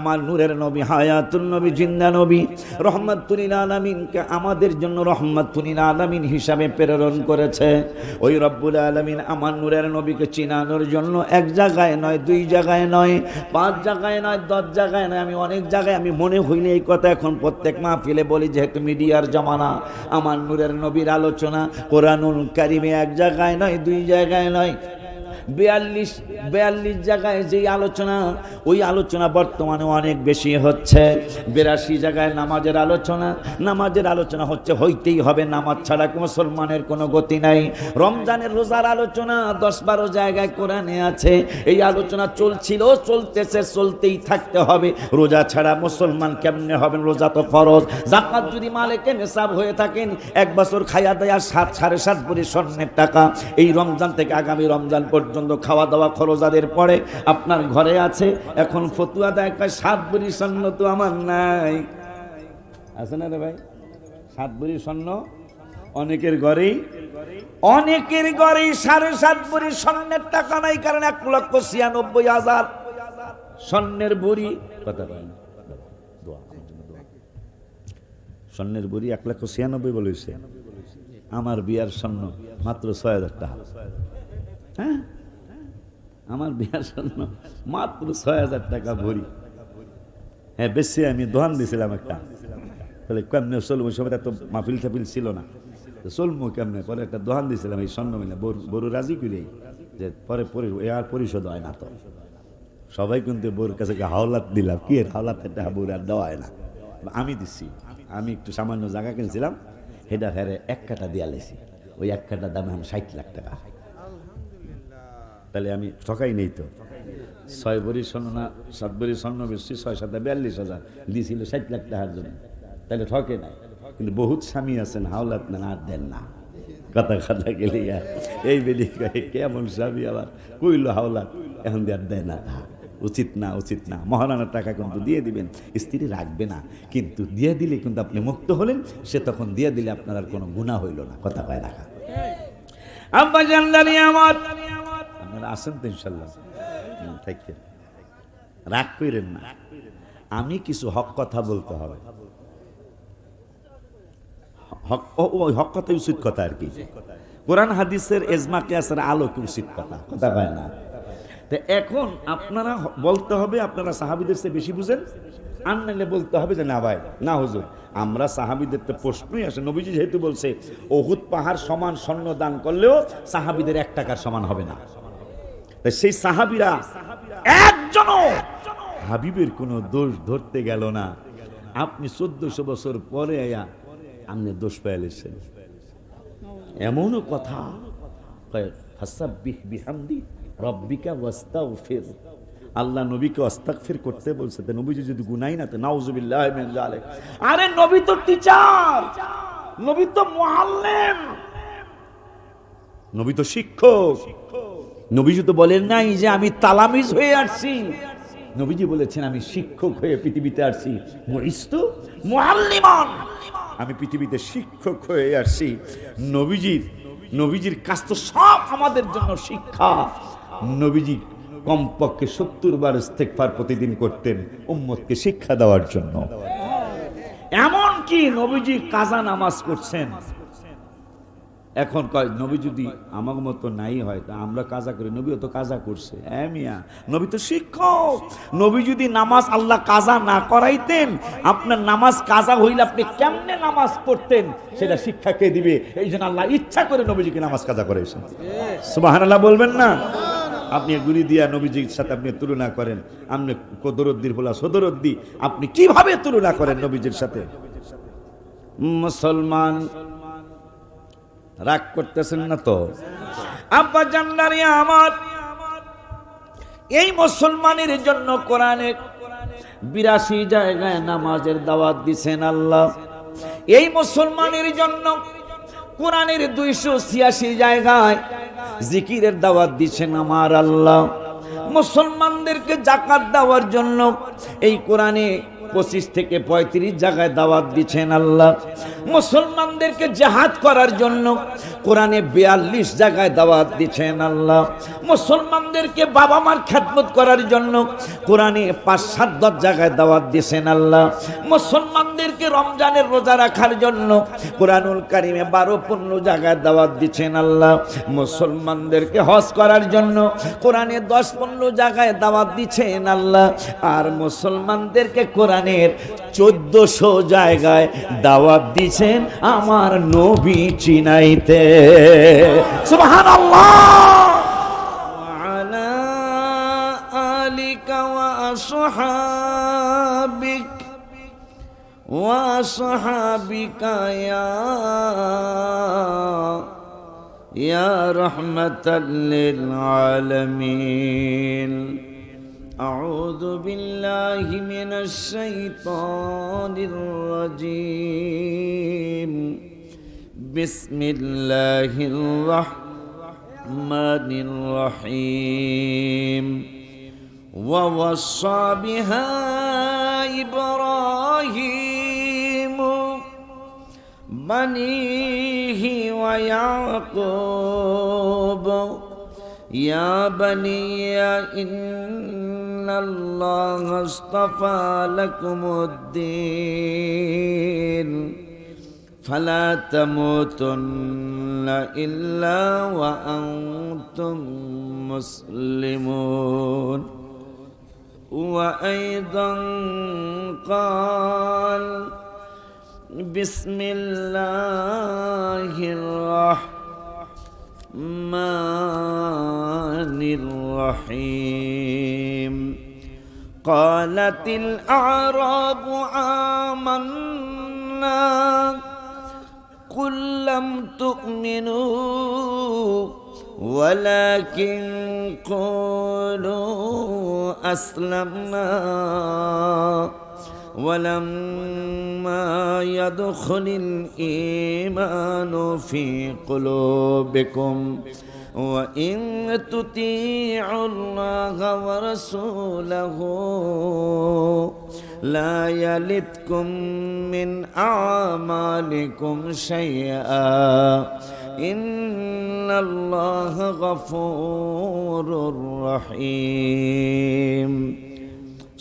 আমার নূরের নবী, হায়াতুন নবী, জিন্দা নবী, রহমাতুল লিল আলামিনকে আমাদের জন্য রহমাতুল লিল আলামিন হিসাবে প্রেরণ করেছে। ওই রব্বুল আলামিন আমার নূরের নবীকে চিনানোর জন্য এক জায়গায় নয়, দুই জায়গায় নয়, 5 জায়গায় নয়, 10 জায়গায় নয়, আমি অনেক জায়গায় আমি মনে হইলে এই কথা এখন প্রত্যেক মাহফিলে বলি, যেহেতু মিডিয়ার জামানা। আমার নূরের নবীর আলোচনা কোরআনুল কারিমে এক জায়গায় নয়, 2 জায়গায় নয়, 42 জায়গায় যেই আলোচনা, ওই আলোচনা বর্তমানে অনেক বেশি হচ্ছে। 82 জায়গায় নামাজের আলোচনা হচ্ছে, হইতেই হবে, নামাজ ছাড়া মুসলমানের কোনো গতি নাই। রমজানের রোজার আলোচনা 10-12 জায়গায় কোরআনে আছে। এই আলোচনা চলছিল, চলতেছে, চলতেই থাকতে হবে। রোজা ছাড়া মুসলমান কেমনে হবেন? রোজা তো ফরজ। যাকাত যদি মালিকে নেশাব হয়ে থাকেন, 1 বছর খাইয়া দেয়া 7.5 ভরি স্বর্ণের টাকা এই রমজান থেকে আগামী রমজান পর্যন্ত খাওয়া দাওয়া খরচাদের পরে আপনার ঘরে আছে। এখন ফতুয়া দেয় 7 ভরি স্বর্ণ তো আমার নাই, আছে না রে ভাই? 7 ভরি স্বর্ণ অনেকের ঘরেই 7.5 ভরি স্বর্ণের টাকা নাই, কারণ 1,96,000 স্বর্ণের ভরি। কথা বলেন, স্বর্ণের ভরি 1,96,000 বলেছে। আমার বিয়ার স্বর্ণ মাত্র 6,000 টাকা। হ্যাঁ, আমার বিয়ার স্বর্ণ মাত্র 6,000 টাকা ভরি। হ্যাঁ, বেশি আমি দোহান দিয়েছিলাম একটা, তাহলে কেমনে চলবো? সময় তো মাহফিল টাফিল ছিল না, চলবো কেমনে? পরে একটা দোহান দিয়েছিলাম এই স্বর্ণ মিলে, বড় রাজি করি যে পরে আর পরিশোধ হয় না। তো সবাই কিন্তু বোর কাছে হাওলাত দিলাম, কি হাওলাত বোর আর দেওয়া হয় না, আমি দিচ্ছি। আমি একটু সামান্য জায়গা কিনছিলাম, সেটা ফেরে 1 কাঠা দিয়া লেছি। ওই 1 কাঠার দাম এখন 60 লাখ টাকা। তাহলে আমি ঠকাই নেই তো। 6 ভরি স্বর্ণ না 7 ভরি স্বর্ণ বেশি, 6-7 42,000 দিয়েছিল 60 লাখ টাকার জন্য, তাহলে ঠকে নাই। কিন্তু বহুত স্বামী আছেন হাওলাত নেন আর দেন না। কথা গেলে এই বেদি কেমন স্বামী আবার কইল হাওলাত, এখন দিয়ে আর দেয় না। উচিত না। মহারানার টাকা কিন্তু দিয়ে দিবেন, স্ত্রী রাখবে না, কিন্তু দিয়ে দিলে কিন্তু আপনি মুক্ত হলেন, সে তখন দিয়ে দিলে আপনার আর কোনো গুনাহ হইল না। কথা কয় রাখা। আব্বা জানদানি আমার আপনারা আসেন তো ইনশাল্লাহ, থাকেন, রাগ করেন না। আমি কিছু হক কথা বলতে হবে, হক কথা উচিত কথা আর কি, কোরআন হাদিসের এজমা কিয়াসের আলোকে উচিত কথা। কথা কয় না। তো এখন আপনারা বলতে হবে আপনারা সাহাবীদের চেয়ে বেশি বুঝেন, আর নাইলে বলতে হবে যে না ভাই, না হুজুর, আমরা সাহাবীদের তো প্রশ্নই আসে। নবীজি যেহেতু বলছে উহুদ পাহাড় সমান স্বর্ণ দান করলেও সাহাবীদের 1 টাকার সমান হবে না। সেই সাহাবীরা একজনও হাবিবের কোনো দোষ ধরতে গেল না। আপনি 1400 বছর পরে আয়া আপনি দোষ পেয়েছেন, এমনও কথা। ফাসাব্বিহ বিহামদি রব্বিকা ওয়াস্তাগফির, আল্লাহ নবীকে আস্তাগফির করতে বলছে। তো নবীজি যদি গুনাই না, তো নাউযুবিল্লাহি মিন যালিক। আরে নবী তো টিচার, নবী তো মুআল্লিম, নবী তো শিক্ষক। নবীজি তো বলেন নাই যে আমি তালামিজ হয়ে আসছি, নবীজি বলেছেন আমি শিক্ষক হয়ে পৃথিবীতে আসছি। মুইস্তু মুআল্লিমান, আমি পৃথিবীতে শিক্ষক হয়ে আসছি। নবীজির কাজ তো সব আমাদের জন্য শিক্ষা। নবীজি কমপক্ষে 70 বার ইস্তেগফার প্রতিদিন করতেন উম্মতকে শিক্ষা দেওয়ার জন্য। এমন কি নবীজি কাজা নামাজ করছেন। এখন কয় নবী যদি আমার মতো নাই হয় তা আমরা কাজা করি, নবীও তো কাজা করছে। মিয়া, নবী তো শিক্ষক। নবী যদি নামাজ আল্লাহ কাজা না করাইতেন, আপনার নামাজ কাজা হইলে আপনি কেমনে নামাজ পড়তেন সেটা শিক্ষা কে দিবে? এই জন্য আল্লাহ ইচ্ছা করে নবীজিকে নামাজ কাজা করাইছেন। সুবহানাল্লাহ বলবেন না? আপনি গুলি দিয়া নবীজির সাথে আপনি তুলনা করেন, আপনি কদরদ্দির বলা সদরদ্দি, আপনি কিভাবে তুলনা করেন নবীজির সাথে? মুসলমান রাগ করতেছেন না তো? আব্বা জানদারি আমার, এই মুসলমানের জন্য কোরআনে 82 জায়গায় নামাজের দাওয়াত দিছেন আল্লাহ। এই মুসলমানের জন্য কোরআনের 286 জায়গায় জিকিরের দাওয়াত দিছেন আমার আল্লাহ। মুসলমানদেরকে যাকাত দেওয়ার জন্য এই কোরআনে 25 থেকে 35 জায়গায় দাওয়াত দিচ্ছেন আল্লাহ। মুসলমানদেরকে জিহাদ করার জন্য কোরআনে 42 জায়গায় দাওয়াত দিচ্ছেন আল্লাহ। মুসলমানদেরকে বাবা মার খেদমত করার জন্য কোরআনে 5-7 জায়গায় দাওয়াত দিচ্ছেন আল্লাহ। মুসলমানদেরকে রমজানের রোজা রাখার জন্য কোরআনুল কারিমে 12-15 জায়গায় দাওয়াত দিচ্ছেন আল্লাহ। মুসলমানদেরকে হজ করার জন্য কোরআনে 10-15 জায়গায় দাওয়াত দিচ্ছেন আল্লাহ। আর মুসলমানদেরকে কোরআনের 1400 জায়গায় দাওয়াত দিচ্ছেন আমার নবী চিনাইতে। সুবহানাল্লাহ। ওয়ালা আলিকা ওয়া আসহাবিক ওয়া আসহাবিকা ইয়া রাহমাতাল লিল আলামিন। আউযু বিল্লাহি মিনাশ শাইতানির রাজীম। বিসমিল্লাহির রাহমানির রহিম। ওয়া ওয়াসা বিহা ইব্রাহিম বানিহি ওয়া ইয়াকুব ইয়া বানিয়া ইন্নাল্লাহা আস্তাফা লাকুমুদ-দীন ফালা তামুতুন্না ইল্লা ওয়া আনতুম মুসলিমুন। ওয়া আইদান ক্বাল বিসমিল্লাহির রাহমানির রহিম। ক্বালাতিল আ'রাবু আমান্না কুল লাম তু'মিনু ওয়ালাকিন কুলু আসলামনা ওয়ালাম্মা ইয়াদখুলিল ঈমানু ফী কুলুবিকুম ওয়া ইন তুতিউল্লাহা ওয়া রাসূলাহু লা ইয়ালিতকুম মিন আমালিকুম শাইআ ইন্নাল্লাহা গফুরুর রহিম।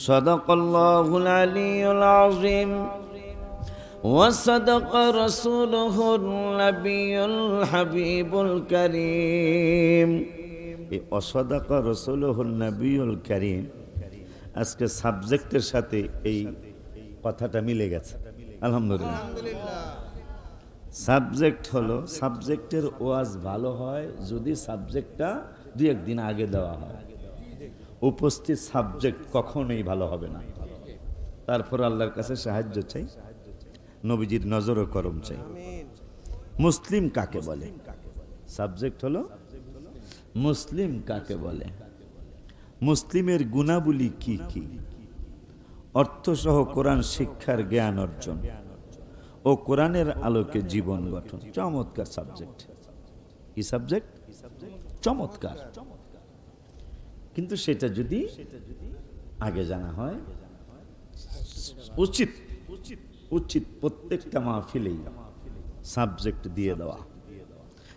সাদাকাল্লাহুল আলিয়্যুল আযীম ওয়া সাদাকা রাসূলুহুন নাবিয়্যুল হাবিবুল কারীম। এই অসাদাকা রাসূলুহুন নাবিয়্যুল কারীম আজকে সাবজেক্টের সাথে এই কথাটা মিলে গেছে। আলহামদুলিল্লাহ। সাবজেক্ট হলো, সাবজেক্টের ওয়াজ ভালো হয় যদি সাবজেক্টটা 2-1 দিন আগে দেওয়া হয়। উপস্থিত সাবজেক্ট কখনোই ভালো হবে না। তারপর আল্লাহর কাছে সাহায্য চাই, নবীজির নজর ও করম চাই। মুসলিম কাকে বলে? সাবজেক্ট হলো মুসলিম কাকে বলে, মুসলিমের গুণাবলী কি কি, অর্থসহ কোরআন শিক্ষার জ্ঞান অর্জন ও কোরআনের আলোকে জীবন গঠন। চমৎকার সাবজেক্ট। কি সাবজেক্ট? চমৎকার। কিন্তু সেটা যদি আগে জানা হয়, উচিত উচিত প্রত্যেকটা মাহফিলেই সাবজেক্ট দিয়ে দেওয়া,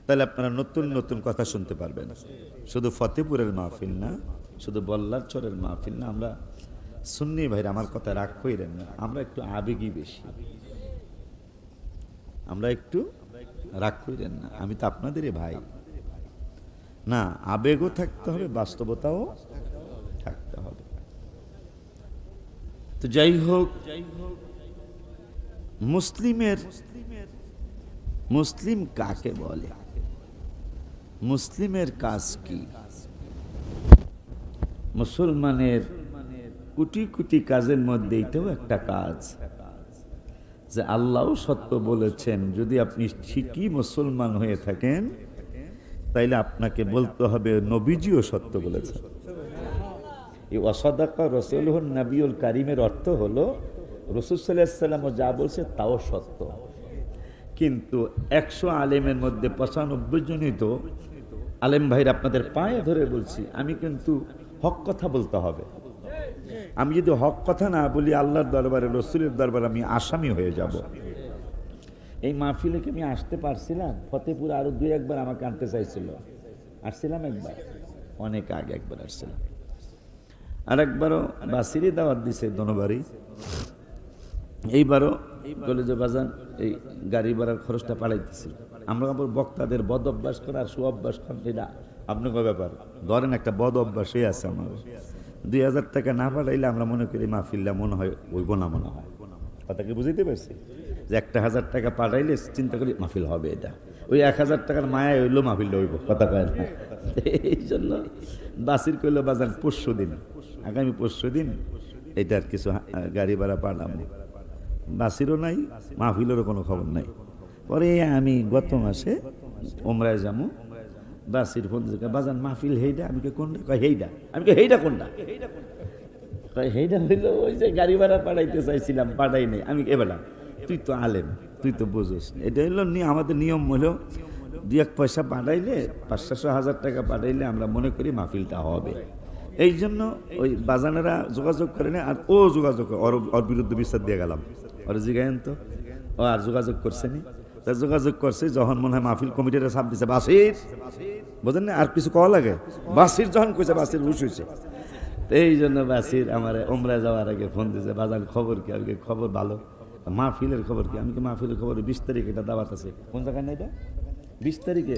তাহলে আপনারা নতুন নতুন কথা শুনতে পারবেন। শুধু ফতেপুরের মাহফিল না, শুধু বল্লার চরের মাহফিল না। আমরা সুন্নি ভাইরা, আমার কথা রাগ কইরেন না, আমরা একটু আবেগী বেশি, আমরা একটু রাগ কইরেন না। আমি তো আপনাদেরই ভাই না, আবেগও থাকতে হবে, বাস্তবতাও থাকতে হবে। তো যাই হোক, মুসলিম কাকে বলে, মুসলিমের কাজ কি? মুসলমানের কোটি কোটি কাজের মধ্যে এটাও একটা কাজ যে আল্লাহও সত্য বলেছেন। যদি আপনি ঠিকই মুসলমান হয়ে থাকেন তাইলে আপনাকে বলতে হবে নবীজিও সত্য বলেছেন। এই ওয়াসাদাকা রাসূলুহুন নাবিয়ুল কারীমের অর্থ হলো রাসূল সাল্লাল্লাহু আলাইহি ওয়াসাল্লাম যা বলছে তাও সত্য। কিন্তু 100 আলেমের মধ্যে 95 জনই তো আলেম ভাইরা, আপনাদের পায়ে ধরে বলছি, আমি কিন্তু হক কথা বলতে হবে। আমি যদি হক কথা না বলি আল্লাহর দরবারে রসুলের দরবারে আমি আসামি হয়ে যাব। এই মাহফিলে কি আমি আসতে পারছিলাম? ফতেপুর আরো 2-1 বার আমাকে আনতে চাইছিল, আসছিলাম একবার, অনেক আগে একবার আসছিলাম। আর একবারও বাসিরই দাওয়াত দিছে দোনোবারই। এইবারও কলেজে বাজান এই গাড়ি ভাড়ার খরচটা পাঠাইতেছিল। আমরা আবার বক্তাদের বদ অভ্যাস করা আর সুঅভ্যাস করা এটা আপনার ব্যাপার। ধরেন একটা বদ অভ্যাসই আছে আমার, 2000 টাকা না পাঠাইলে আমরা মনে করি মাহফিলটা মনে হয় হইব না, মনে হয়। কথা কি বুঝতে পারছি? যে 1000 টাকা পাঠাইলে চিন্তা করি মাহফিল হবে, এটা ওই 1000 টাকার মায়া হইলো মাহফিলটা হইব, কথা কয় না। এই জন্য বাসির কইলো বাজান পরশু দিন, আগামী পরশু দিন এটার কিছু গাড়ি ভাড়া পাঠাবো। বাসিরও নাই, মাহফিলেরও কোনো খবর নাই। পরে আমি গত মাসে ওমরায় যাবো, বাসির ফোন বাজান মাহফিল হেইডা, আমি কোনটা? কয় হেইডা। আমি হেইডা কোনটা? কয় হেইডা হইলো ওই যে গাড়ি ভাড়া পাঠাইতে চাইছিলাম, পাঠাই নাই। আমি এবার তুই তো আলেম, তুই তো বুঝোস, এটা হইলো আমাদের নিয়ম হলো 2-1 পয়সা পাঠাইলে 500-1000 টাকা পাঠাইলে আমরা মনে করি মাহফিলটা হবে। এই জন্য ওই বাজানেরা যোগাযোগ করে না, আর ও যোগাযোগ ওর বিরুদ্ধে বিচার দিয়ে গেলাম। ওরা জিগায়েন তো, ও আর যোগাযোগ করছে নি, তা যোগাযোগ করছে যখন মনে হয় মাহফিল কমিটিরা চাপ দিছে, বাসির বোঝেন না, আর কিছু কওয়া লাগে, বাসির যখন কইছে বাসির হুশ হয়েছে। এই জন্য বাসির আমার ওমরায় যাওয়ার আগে ফোন দিয়েছে, বাজান খবর কি? আমি খবর ভালো। মাহফিলের খবর কি? আমি কি মাহফিলের খবর 20 তারিখে এটা দাওয়াত আছে। কোন জায়গায় না এটা? 20 তারিখে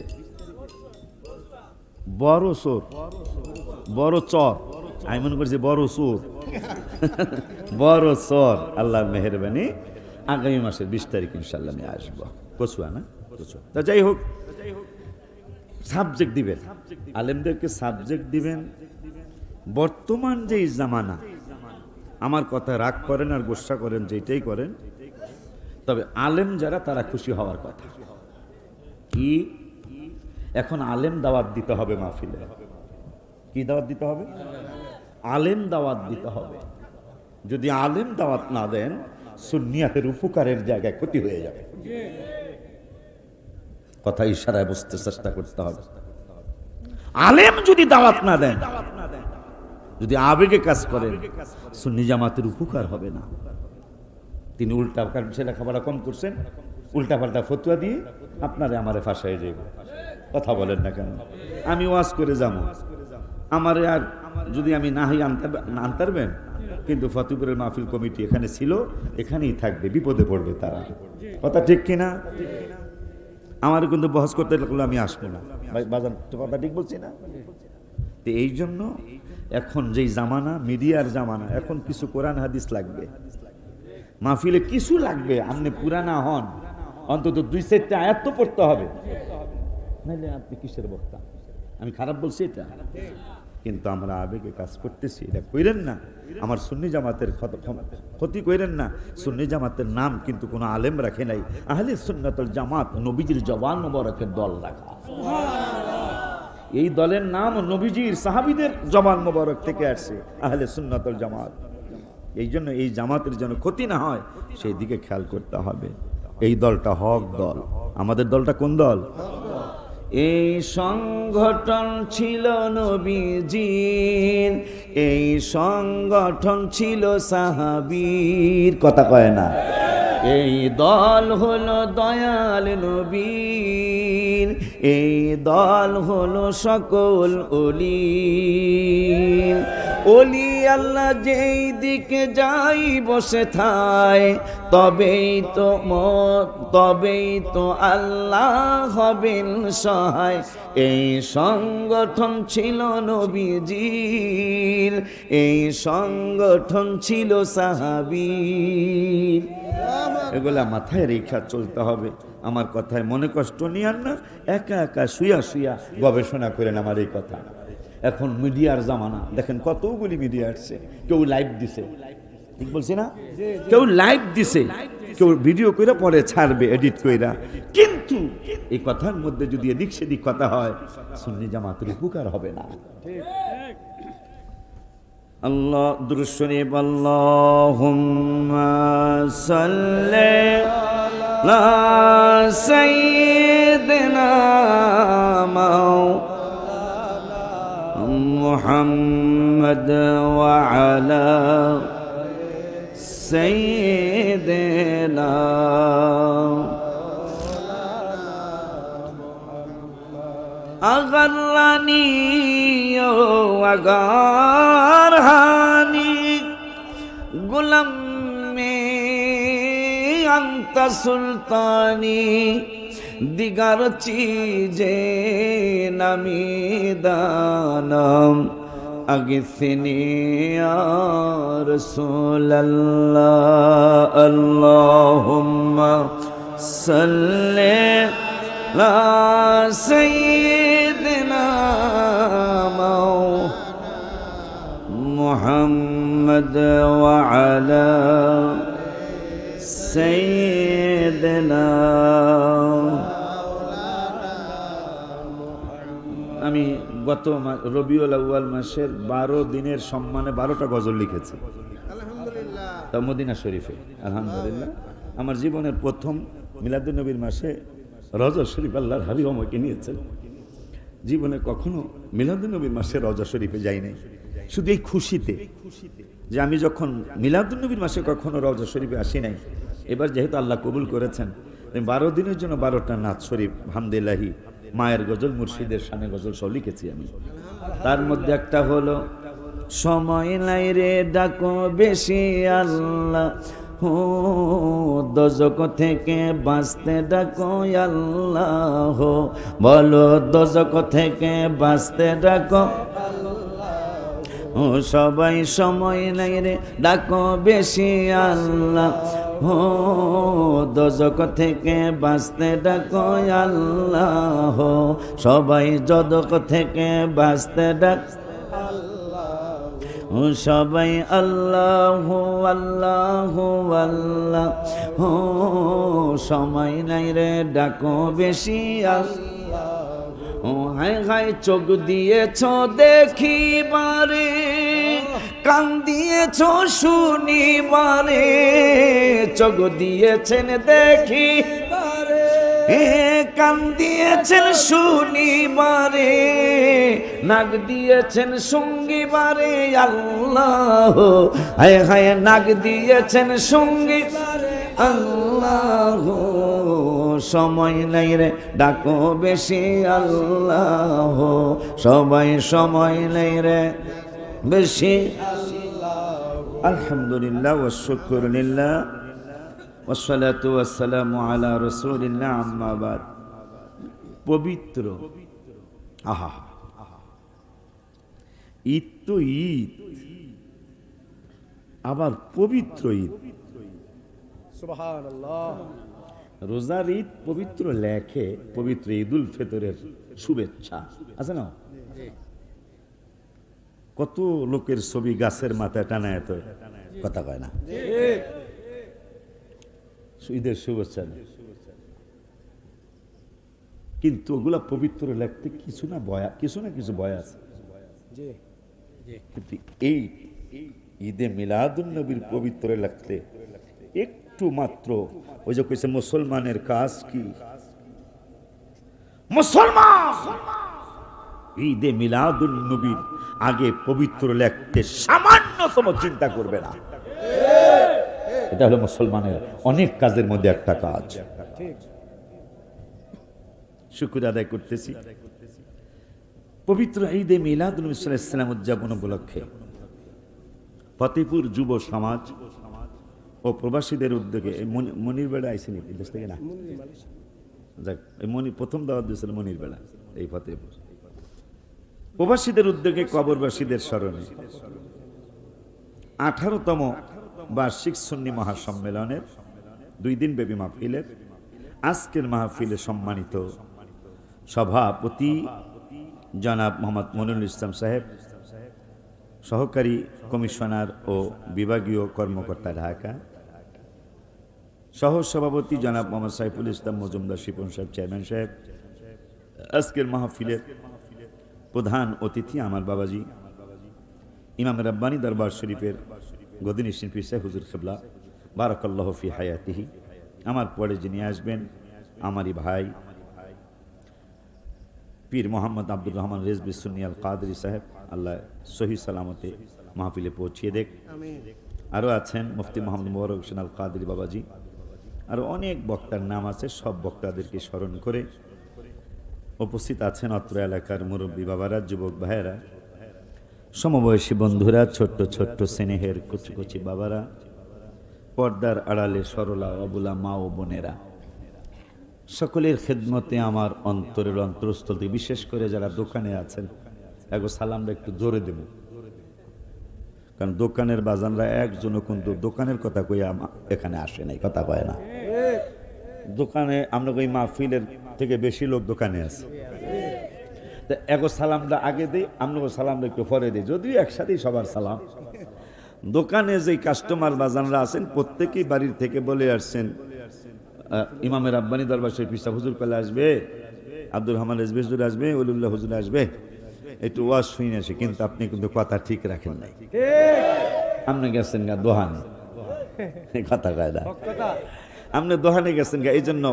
বড় চোর, বড় চর, আমি মনে করছি বড় চোর, বড় চর। আল্লাহর মেহেরবানি আগামী মাসের 20 তারিখ ইনশাল্লাহ আমি আসবো। কচুয়া না, কচুয়া। তা যাই হোক, সাবজেক্ট দিবেন, আলেমদেরকে সাবজেক্ট দিবেন। বর্তমান যে জামানা, আমার কথা রাগ করেন আর গোসা করেন, যেটাই করেন, তবে আলেম যারা তারা খুশি হওয়ার কথা। কি এখন আলেম দাওয়াত দিতে হবে মাহফিলে? কি দাওয়াত দিতে হবে? আলেম দাওয়াত দিতে হবে। যদি আলেম দাওয়াত না দেন, সুন্নিয়াতের উপকারের জায়গায় ক্ষতি হয়ে যাবে। কথা ইশারায় বুঝতে চেষ্টা করতে হবে। আলেম যদি দাওয়াত না দেন, যদি আবেগে কাজ করেন, সুন্নি জামাতের উপকার হবে না। তিনি উল্টা লেখাপড়া কম করছেন, উল্টা পাল্টা ফতুয়া দিয়ে আপনারে আমারে ফাঁসায় যাবে। কথা বলেন না কেন? আমি ওয়াজ করে যাবো, আমারে আর যদি আমি নাহি আনতে পারবেন, কিন্তু ফতেপুরের মাহফিল কমিটি এখানে ছিল, এখানেই থাকবে, বিপদে পড়বে তারা। কথা ঠিক কিনা? আমার কিন্তু বহস করতে লাগলো আমি আসবো না। বাজান কথা ঠিক বলছি না? তো এই জন্য এখন যেই জামানা, মিডিয়ার জামানা, এখন কিছু কোরআন হাদিস লাগবে মাহফিলে, কিছু লাগবে। আপনি পুরানা হন, অন্তত 2-4টা আয়াত তো পড়তে হবে, নাহলে আপনি কিসের বক্তা? আমি খারাপ বলছি এটা? কিন্তু আমরা আবেগে কাজ করতেছি, এটা কইরেন না। আমার সুন্নি জামাতের ক্ষতি কইরেন না। সুন্নি জামাতের নাম কিন্তু কোনো আলেম রাখে নাই। আহলে সুন্নাতুল জামাত নবীজির জওয়ান মোবারকের দল রাখা। এই দলের নাম নবীজির সাহাবীদের জওয়ান মোবারক থেকে আসছে, আহলে সুন্নাতুল জামাত। এই জন্য এই জামাতের যেন ক্ষতি না হয়, সেই দিকে খেয়াল করতে হবে। এই দলটা হক দল। আমাদের দলটা কোন দল? এই সংগঠন ছিল নবীজির, এই সংগঠন ছিল সাহাবীর। কথা কয় না? এই দল হলো দয়াল নবীর, এই দল হলো সকল ওলির। ওলি আল্লাহ যেই দিকে যাই বসে থায়, তবেই তো আল্লাহ হবেন সহায়। এই সংগঠন ছিল নবীজির, এই সংগঠন ছিল সাহাবীর। এগুলা মাথায় রেখা চলতে হবে। আমার কথায় মনে কষ্ট নিয়েন না, একা একা শুয়া শুয়া গবেষণা করেন আমার এই কথা। এখন মিডিয়ার জামানা, দেখেন কতগুলি মিডিয়া আসছে। কেউ লাইভ দিছে, ঠিক বলছি না? কেউ লাইভ দিছে, কেউ ভিডিও কইরা পরে ছাড়বে এডিট কইরা। কিন্তু এই কথার মধ্যে যদি এদিক সেদিক কথা হয়, সুন্নি জামাতের উপকার হবে না। আল্লাহ দুরূদ শরীফ, আল্লাহুম্মা সাল্লি আলা সাইয়্যিদিনা محمد وعلى سيدنا أغرني وأغرهاني غلام में अंत सुल्तानी दिगर चीजे नमी दानम अगिसनी या रसूल अल्लाह अल्लाहुम्मा सल्ले ला सय्यिदना मुहम्मद व अला सय्यिदना। আমি গত রবিউল আউয়াল মাসের 12 দিনের সম্মানে 12টা গজল লিখেছি আলহামদুলিল্লাহ, তা মদিনা শরীফে। আলহামদুলিল্লাহ, আমার জীবনের প্রথম মিলাদুন নবীর মাসে রওজা শরীফ আল্লাহর হাবিব আমাকে নিয়েছেন। জীবনে কখনো মিলাদুন নবীর মাসে রওজা শরীফে যাই নাই, শুধু এই খুশিতে যে আমি যখন মিলাদুন নবীর মাসে কখনো রওজা শরীফে আসি নাই, এবার যেহেতু আল্লাহ কবুল করেছেন 12 দিনের জন্য 12টা নাত শরীফ হামদুলিল্লাহি মায়ের গজল মুর্শিদের শানে গজল সব লিখেছি আমি। তার মধ্যে একটা হলো সময় নাই রে ডাকো বেশি আল্লাহ, হো দোজক থেকে বাঁচতে ডাকো আল্লাহ, বলো দোজক থেকে বাঁচতে ডাকো ও সবাই সময় নাই রে ডাকো বেশি আল্লাহ, হো দোজক থেকে বাঁচতে ডাকো আল্লাহ, সবাই যদক থেকে বাঁচতে ডাক ও সবাই আল্লাহ আল্লাহ আল্লাহ, হো সময় নাই রে ডাকো বেশি আল্লাহ, ও হায় হায় চোখ দিয়েছ দেখিবারে, কান দিয়েছ শুনিবারে, চোখ দিয়েছেন দেখিবারে, কান দিয়েছেন শুনিবারে, নাক দিয়েছেন শুঙ্গিবারে আল্লাহ, হায় হায় নাক দিয়েছেন শুঙ্গিবারে আল্লাহ, সময় নাই রে ডাকো বেশি আল্লাহ, সবাই সময় নাই রে বেশি। আলহামদুলিল্লাহ ওয়া শুকরু লিল্লাহ ওয়া সালাতু ওয়া সালামু আলা রাসূলিল্লাহ, আম্মা বাদ। পবিত্র, আহা, ঈদ তো ঈদ, আবার পবিত্র ঈদ। সুবহানাল্লাহ, রোজার ঈদ পবিত্র লেখে, পবিত্র ঈদুল ফিতরের শুভেচ্ছা আছে না? কত লোকের ছবি গাছের মাথায় টানায়, তো কথা কয় না, ঈদের শুভেচ্ছা নেই, কিন্তু ওগুলা পবিত্র লেখতে কিছু না কিছু বয়া আছে। কিন্তু এই ঈদে মিলাদুন নবীর পবিত্র লেখতে একটু মাত্র, ওই যে কইছে মুসলমানের কাজ কি, মুসলমান ঈদে মিলাদুন নবীর আগে পবিত্র লেখতে সামান্যতম চিন্তা করবে না। এটা হলো মুসলমানের অনেক কাজের মধ্যে একটা কাজ। শুকর আদায় করতেছি পবিত্র ঈদে মিলাদুন নবী সাল্লাল্লাহু আলাইহি ওয়াসাল্লাম উদযাপন উপলক্ষে ফতেপুর যুব সমাজ ও প্রবাসীদের উদ্যোগে মনির বেড়া আইসেনি দেশ থেকে না, যাক প্রথম দাওয়াত দিয়েছিল মনির বেড়া এই ফতেপুর। প্রবাসীদের উদ্যোগে কবরবাসীদের স্মরণে 18তম বার্ষিক সুন্নি মহাসম্মেলনের 2 দিন ব্যাপী মাহফিলের আজকের মাহফিলে সম্মানিত সভাপতি জনাব মোহাম্মদ মনিরুল ইসলাম সাহেব, সহকারী কমিশনার ও বিভাগীয় কর্মকর্তা ঢাকা, সহ সভাপতি জনাব মোহাম্মদ সাইফুল ইসলাম মজুমদার শিপন সাহেব, চেয়ারম্যান সাহেব, আজকের মাহফিলের প্রধান অতিথি আমার বাবাজি ইমাম রাব্বানী দরবার শরীফের গদিনী শিল্পী সাহেব হুজুর কিবলা বারাকাল্লাহু ফি হায়াতিহি, আমার পরে যিনি আসবেন আমারই ভাই পীর মোহাম্মদ আব্দুর রহমান রেজবি সুন্নি আল কাদরি সাহেব, আল্লাহ সহি সালামতে মাহফিলে পৌঁছিয়ে দেখ। আরও আছেন মুফতি মোহাম্মদ মোবারক হোসেন আল কাদরি বাবাজি, আরও অনেক বক্তার নাম আছে। সব বক্তাদেরকে স্মরণ করে উপস্থিত আছেন অত্র এলাকার মুরব্বী বাবারা, যুবক ভাইয়েরা, সমবয়সী বন্ধুরা, ছোট্ট ছোট্ট স্নেহের কচি কচি বাবারা, পর্দার আড়ালে সরলা অবলা মা ও বোনেরা, সকলের খেদমতে আমার অন্তরের অন্তরস্থল থেকে, বিশেষ করে যারা দোকানে আছেন, একবার সালামটা একটু জোরে দেব, কারণ দোকানের বাজানরা একজনও কিন্তু দোকানের কথা কই এখানে আসে নাই, কথা কয় না। দোকানে আমরা ওই মাহফিলের থেকে বেশি লোক দোকানে আছে। একবার সালামটা আগে দিই, আমরা সালামটা একটু পরে দিই, যদিও একসাথেই সবার সালাম। দোকানে যে কাস্টমার বাজানরা আছেন প্রত্যেকেই বাড়ির থেকে বলে আসছেন ইমামের আব্বানি দরবার শরীফ পিসা হুজুর পেলে আসবে, আব্দুর রহমান রেজবি হুজুর আসবে, ওলিউল্লাহ হুজুর আসবে, একটু ওয়াজ শুনে আসে। কিন্তু আপনি কিন্তু কথা ঠিক রাখেন নাই, আপনি গেছেন গা দোহানে, কথা কয় না, আপনি দোহানে গেছেন গা। এই জন্য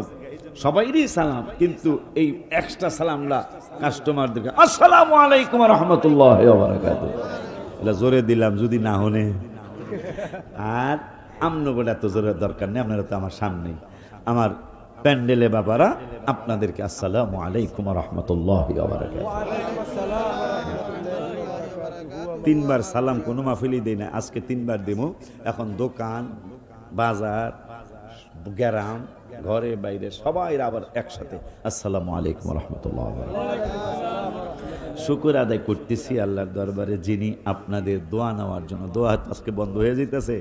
সবাইরই সালাম, কিন্তু এই এক্সট্রা সালামটা কাস্টমারদেরকে আসসালামু আলাইকুম ওয়া রাহমাতুল্লাহি ওয়া বারাকাতুহু এটা জোরে দিলাম, যদি না হনে। আর আমনগোটা তো জোরে দরকার নেই, আপনারা তো আমার সামনেই, আমার প্যান্ডেলে বাবারা, আপনাদেরকে আসসালামু আলাইকুম ওয়া রাহমাতুল্লাহি ওয়া বারাকাতুহু। তিনবার সালাম কোনো মাহফিলই দেই না, আজকে তিনবার দেব। এখন দোকান, বাজার, গ্রাম, ঘরে বাইরে সবাই আবার একসাথে আসসালামু আলাইকুম ওয়া রাহমাতুল্লাহি ওয়া বারাকাতুহু। শুকর আদায় করতেছি আল্লাহর দরবারে, যিনি আপনাদের দোয়া নেওয়ার জন্য, দোয়া আজকে বন্ধ হয়ে যেতেছে,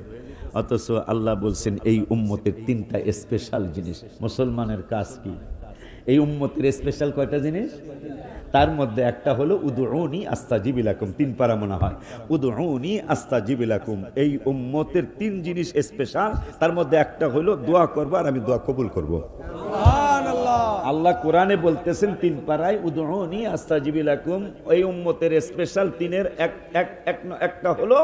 অথচ আল্লাহ বলছেন এই উম্মতের তিনটা স্পেশাল জিনিস। মুসলমানের কাজ কি? এই উম্মতের স্পেশাল কয়টা জিনিস? তার মধ্যে একটা হলো উদউনি আস্তাজিব লাকুম, 3 পারা মনে হয়, উদউনি আস্তাজিব লাকুম। এই উম্মতের 3 জিনিস স্পেশাল, তার মধ্যে একটা হলো দোয়া করব আর আমি দোয়া কবুল করব। আল্লাহ কোরআনে বলতেছেন 3 পারায় উদউনি আস্তাজিব লাকুম। এই উম্মতের স্পেশাল 3-এর একটা হলো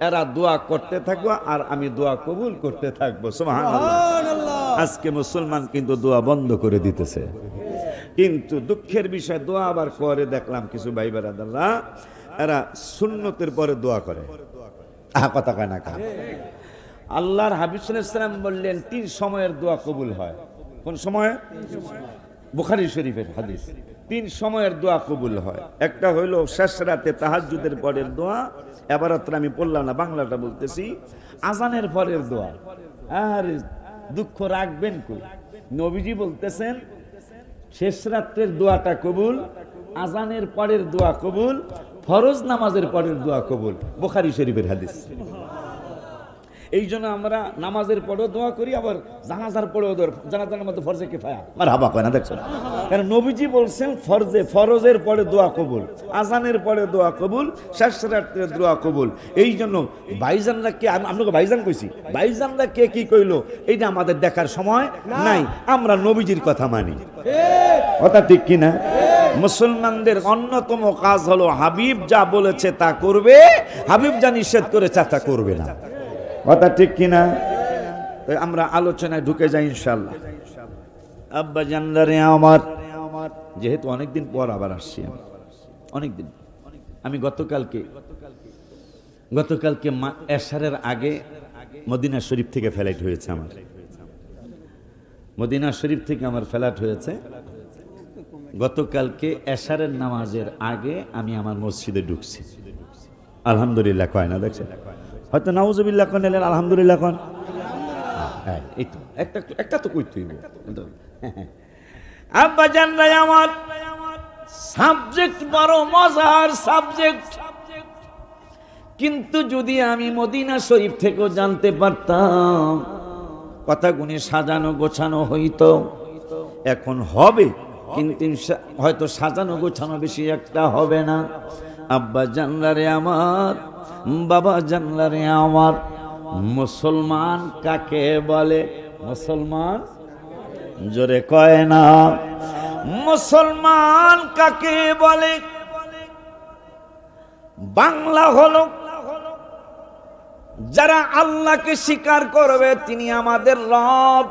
এরা দোয়া করতে থাকবো আর আমি দোয়া কবুল করতে থাকবো। সুবহানাল্লাহ। আজকে মুসলমান কিন্তু দোয়া বন্ধ করে দিতেছে, কিন্তু দুঃখের বিষয় দোয়া আবার করে দেখলাম কিছু ভাই বেরাদাররা, এরা সুন্নতের পরে দোয়া করে। কথা কয় না কার? আল্লাহর হাবিব সাল্লাল্লাহু আলাইহি ওয়াসাল্লাম বললেন 3 সময়ের দোয়া কবুল হয়। কোন সময়? বুখারী শরীফের হাদিস। 3 সময়ের দোয়া কবুল হয়। একটা হইলো শেষ রাতে তাহাজ্জুদের পরের দোয়া, এবারত আমি পড়লাম না, বাংলাটা বলতেছি, আজানের পরের দোয়া। আর দুঃখ রাখবেন কই? নবীজি বলতেছেন শেষ রাত্রের দোয়াটা কবুল, আজানের পরের দোয়া কবুল, ফরজ নামাজের পরের দোয়া কবুল। বুখারী শরীফের হাদিস। এই জন্য আমরা নামাজের পরেও দোয়া করি, আবার জানাজার পরেও দোয়া। জানাজার মধ্যে ফরজে কিফায়া মারহাবা কয় না, দেখছো? কারণ নবীজি বলছেন ফরজের পরে দোয়া কবুল, আজানের পরে দোয়া কবুল, শেষ রাত্রের দোয়া কবুল। এই জন্য ভাইজানরা কে, আপনাকে ভাইজান কইছি, ভাইজানরা কে কি কইলো এইটা আমাদের দেখার সময় নাই, আমরা নবীজির কথা মানি। কথা ঠিক কিনা? মুসলমানদের অন্যতম কাজ হলো হাবিব যা বলেছে তা করবে, হাবিব যা নিষেধ করেছে তা করবে না। কথা ঠিক কিনা? আমরা আলোচনায় ঢুকে যাই ইনশাআল্লাহ। আব্বা জানলারে আমার, যেহেতু অনেকদিন পর আবার আসছি, আমি অনেকদিন, আমি গতকালকে এশারের আগে মদিনা শরীফ থেকে ফ্লাইট হয়েছে আমার, মদিনা শরীফ থেকে আমার ফ্লাইট হয়েছে। গতকালকে এশারের নামাজের আগে আমি আমার মসজিদে ঢুকছি। আলহামদুলিল্লাহ কয় না, দেখছেন? হয়তো নাউজুবিল্লাহ কোন এলেন, আলহামদুলিল্লাহ কোন। এই তো একটা তো কইতেই আব্বা জানলাই আমার সাবজেক্ট বড় মজার সাবজেক্ট, কিন্তু যদি আমি মদিনা শরীফ থেকেও জানতে পারতাম, কথাগুলি সাজানো গোছানো হইতো। এখন হবে, কিন্তু হয়তো সাজানো গোছানো বেশি একটা হবে না। আব্বা জানলারে আমার, বাবা জানলারে আমার, মুসলমান কাকে বলে? মুসলমান জোরে কয় না, মুসলমান কাকে বলে? বাংলা হলো যারা আল্লাহকে স্বীকার করবে তিনি আমাদের রব,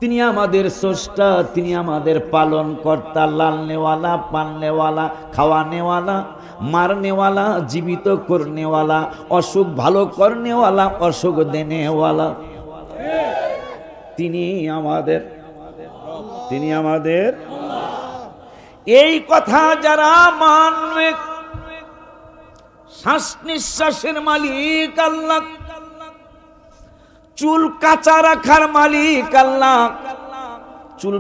তিনি আমাদের স্রষ্টা, তিনি আমাদের পালন কর্তা, লালনেওয়ালা, পালনেওয়ালা, খাওয়ানেওয়ালা, মারনেওয়ালা, জীবিত করনেওয়ালা, অসুখ ভালো করনেওয়ালা, অসুখ দেনেওয়ালা। তিনি আমাদের এই কথা যারা মানবে, শ্বাস নিঃশ্বাসের মালিক আল্লাহ, চুল কাঁচা রাখার মালিক আল্লাহ, চুল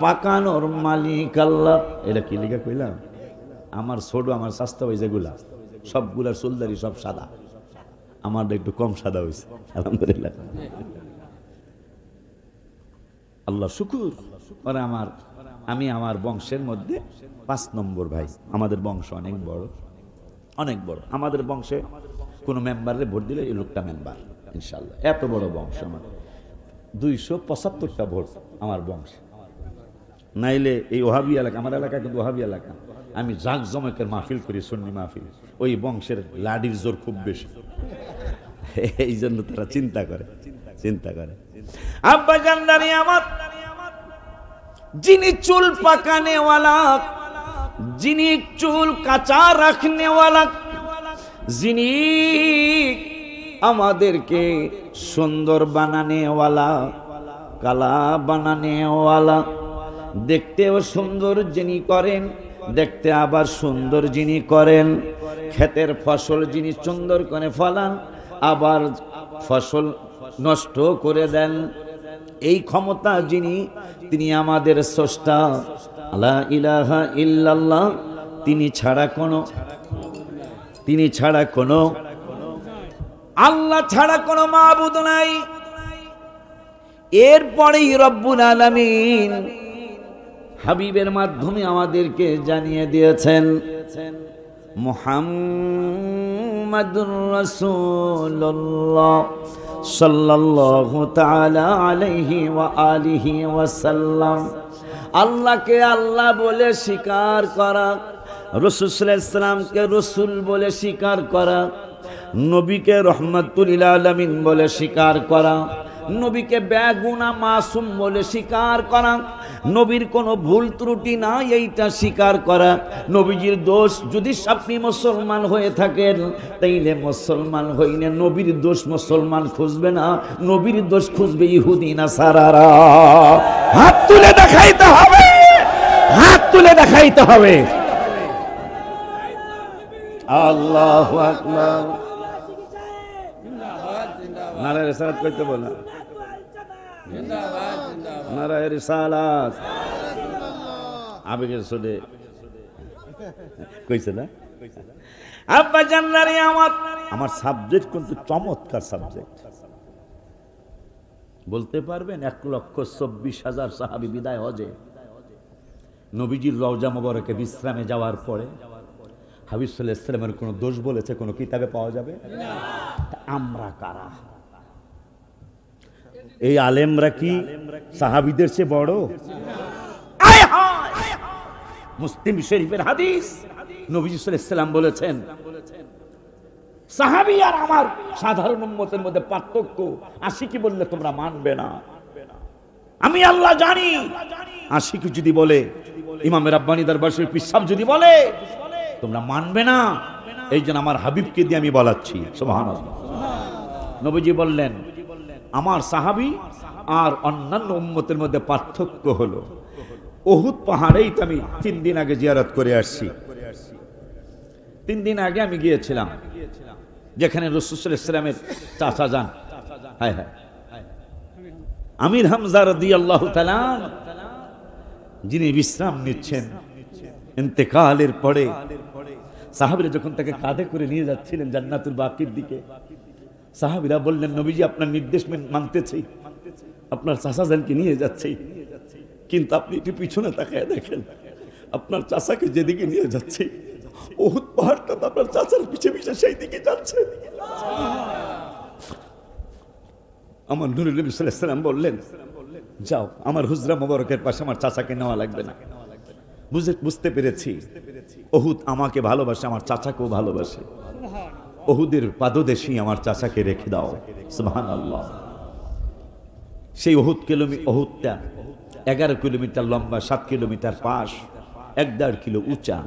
পাকানোর মালিক আল্লাহ। এটা কি লিখা কইলাম? আমার ছোট আমার স্বাস্থ্য হয়েছে যেগুলা সবগুলার চুলদারি সব সাদা, আমার একটু কম সাদা হয়েছে আলহামদুলিল্লাহ। আল্লাহ শুকুর। আমি আমার বংশের মধ্যে 5 নম্বর ভাই। আমাদের বংশ অনেক বড়, অনেক বড়। আমাদের বংশে কোনো মেম্বারে ভোট দিলে এই লোকটা মেম্বার ইনশাল্লাহ। এত বড় বংশ আমার, 275টা ভোট আমার বংশে। নাইলে এই ওহাবি এলাকা, আমার এলাকা কিন্তু ওহাবি এলাকা, আমি জাঁকজমকের মাহফিল করি, সুন্নি মাহফিল। ওই বংশের লাডির জোর খুব বেশি, এই জন্য তারা চিন্তা করে। আব্বা জানদানি আমার, যিনি চুল পাকানেওয়ালা, যিনি চুল কাঁচা রাখনেওয়ালা, যিনি আমাদেরকে সুন্দর বানানেওয়ালা, কালা বানানেওয়ালা, দেখতেও সুন্দর যিনি করেন, দেখতে আবার সুন্দর যিনি করেন, ক্ষেতের ফসল যিনি সুন্দর করে ফলান, আবার ফসল নষ্ট করে দেন, এই ক্ষমতা যিনি, তিনি আমাদের স্রষ্টা। লা ইলাহা ইল্লাল্লাহ, তিনি ছাড়া কোনো আল্লাহ ছাড়া কোনো মাবুদ নাই। এরপরেই রব্বুল আলামিন হাবিবের মাধ্যমে আমাদেরকে জানিয়ে দিয়েছেন, মুহাম্মাদুর রাসূলুল্লাহ সাল্লাল্লাহু তাআলা আলাইহি ওয়া আলিহি ওয়াসাল্লাম। আল্লাহকে আল্লাহ বলে স্বীকার করা, রাসূল সাল্লাল্লাহু আলাইহি ওয়াসাল্লামকে রাসূল বলে স্বীকার করা, নবীকে রহমাতুল লিল আলামিন বলে স্বীকার করা, নবীকে বেগুনা মাসুম বলে স্বীকার করা, নবীর কোনো ভুল ত্রুটি নাই এইটা স্বীকার করা। নবীজির দোষ যদি আপনি মুসলমান হয়ে থাকেন তাইলে মুসলমান হইলে নবীর দোষ মুসলমান খুঁজবে না, নবীর দোষ খুঁজবে ইহুদি নাসারারা। হাত তুলে দেখাইতে হবে, হাত তুলে দেখাইতে হবে। আল্লাহু আকবার। নারায়ে রিসালাত কইতে বলা, নারায়ে রিসালাত আবেগের সুরে কইছে না। আব্বা জান্নারি আমার সাবজেক্ট কিন্তু চমৎকার সাবজেক্ট। বলতে পারবেন 1,24,000 সাহাবী বিদায় হজে নবীজির রওজা মোবারকে বিশ্রামে যাওয়ার পরে হাবিব সাল্লাল্লাহু আলাইহি ওয়াসাল্লামের কোনো দোষ বলেছে কোনো কিতাবে পাওয়া যাবে না। আমরা কারা? এই আলেমরা কি সাহাবীদের চেয়ে বড়? আয় হায়, মুসলিম শরীফের হাদিস, নবীজি সাল্লাল্লাহু আলাইহি ওয়াসাল্লাম বলেছেন, সাহাবী আর আমার সাধারণ উম্মতের মধ্যে পার্থক্য আশিকি বললে তোমরা মানবে না। আমি আল্লাহ জানি, আশিকি যদি বলে, ইমাম রাব্বানী দরবার শরীফ পিসাব যদি বলে, তোমরা মানবে না। এই জন্য আমার হাবিবকে দিয়ে আমি বলাচ্ছি। সুবহানাল্লাহ। নবীজি বললেন, আমার সাহাবী আর অন্যান্য উম্মতের মধ্যে পার্থক্য হলো উহুদ পাহাড়েই তো আমি 3 দিন আগে জিয়ারত করে আসছি। 3 দিন আগে আমি গিয়েছিলাম যেখানে রাসূল সাল্লাল্লাহু আলাইহি ওয়াসাল্লামের চাচা যান, হায় হায়, আমির হামজা রাদিয়াল্লাহু তাআলা যিনি বিশ্রাম নিচ্ছেন ইন্তেকালের পরে, সাহাবীরা যখন তাকে কাঁধে করে নিয়ে যাচ্ছিলেন জান্নাতুল বাকির দিকে, সাহাবীরা বললেন, নবীজি আপনার নির্দেশ মানতেছি, আপনার চাচাজানকে নিয়ে যাচ্ছি, কিন্তু আপনি একটু পিছনে তাকায় দেখেন, আপনার চাচাকে যেদিকে নিয়ে যাচ্ছে উহুদ পাহাড়টা তো আপনার চাচার পিছে পিছে সেই দিকে যাচ্ছে। আমার নূরে নবী সাল্লাল্লাহু আলাইহি ওয়াসাল্লাম বললেন, যাও আমার হুজরা মোবারকের পাশে আমার চাচাকে নেওয়া লাগবে না। বুঝতে পেরেছি উহুদ আমাকে ভালোবাসে, আমার চাচাকেও ভালোবাসে। উহুদের পাদদেশে আমার চাচাকে রেখে দাও। সুবহানাল্লাহ। সেই ওহুদটা 11 কিলোমিটার লম্বা, 7 কিলোমিটার পাশ, 1.5 কিলো উঁচা।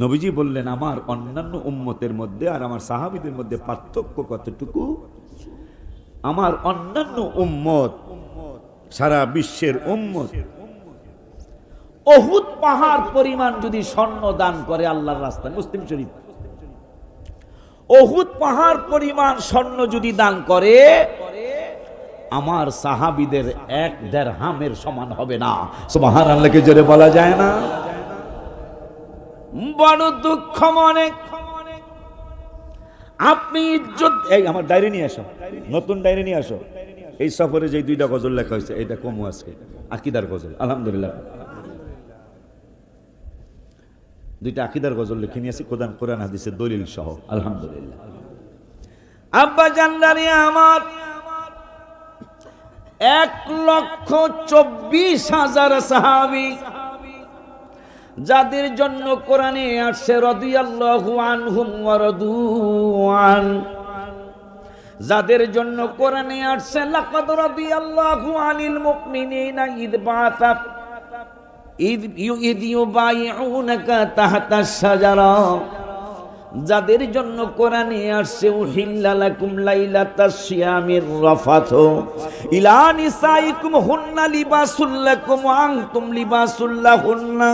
নবীজি বললেন, আমার অন্যান্য উম্মতের মধ্যে আর আমার সাহাবীদের মধ্যে পার্থক্য কতটুকু? আমার অন্যান্য উম্মত, সারা বিশ্বের উম্মত, উহুদ পাহাড় পরিমাণ যদি স্বর্ণ দান করে আল্লাহর রাস্তায়, মুসলিম শরীফ, উহুদ পাহাড় পরিমাণ স্বর্ণ যদি দান করে, আমার সাহাবীদের 1 দিরহামের সমান হবে না। সুবহানাল্লাহকে জোরে বলা যায় না? বড় দুঃখ মনে। আপনি ইজ্জত, এই আমার ডায়েরি নিয়ে আসো, নতুন ডায়েরি নিয়ে আসো। এই সফরে যে 2টা গজল লেখা হয়েছে, এটা কমু আজকে, আকীদার গজল। আলহামদুলিল্লাহ, 2টা আকীদার গজল লিখে নিয়ে আসি, কোরআন হাদিসের দলিল সহ। আলহামদুলিল্লাহ। আব্বা জানদারি আমার 1,24,000 সাহাবী, যাদের জন্য কোরআনে আসছে রাদিয়াল্লাহু আনহুম ওয়া রাদু আন, যাদের জন্য কোরআনে আসছে লাকাদ রাদিয়াল্লাহু আনিল মুমিনিনা ইদ বাআসা ইদ ইউবাইউনাকা তাহতাশ শাজারা, যাদের জন্য কোরআনে আসছে উহিল্লা লাকুম লাইলাতাশ সিয়ামির রাফাতু ইলা নিসাইকুম হুন্না লিবাসুল লাকুম ওয়া আনতুম লিবাসুল লাহুন্না,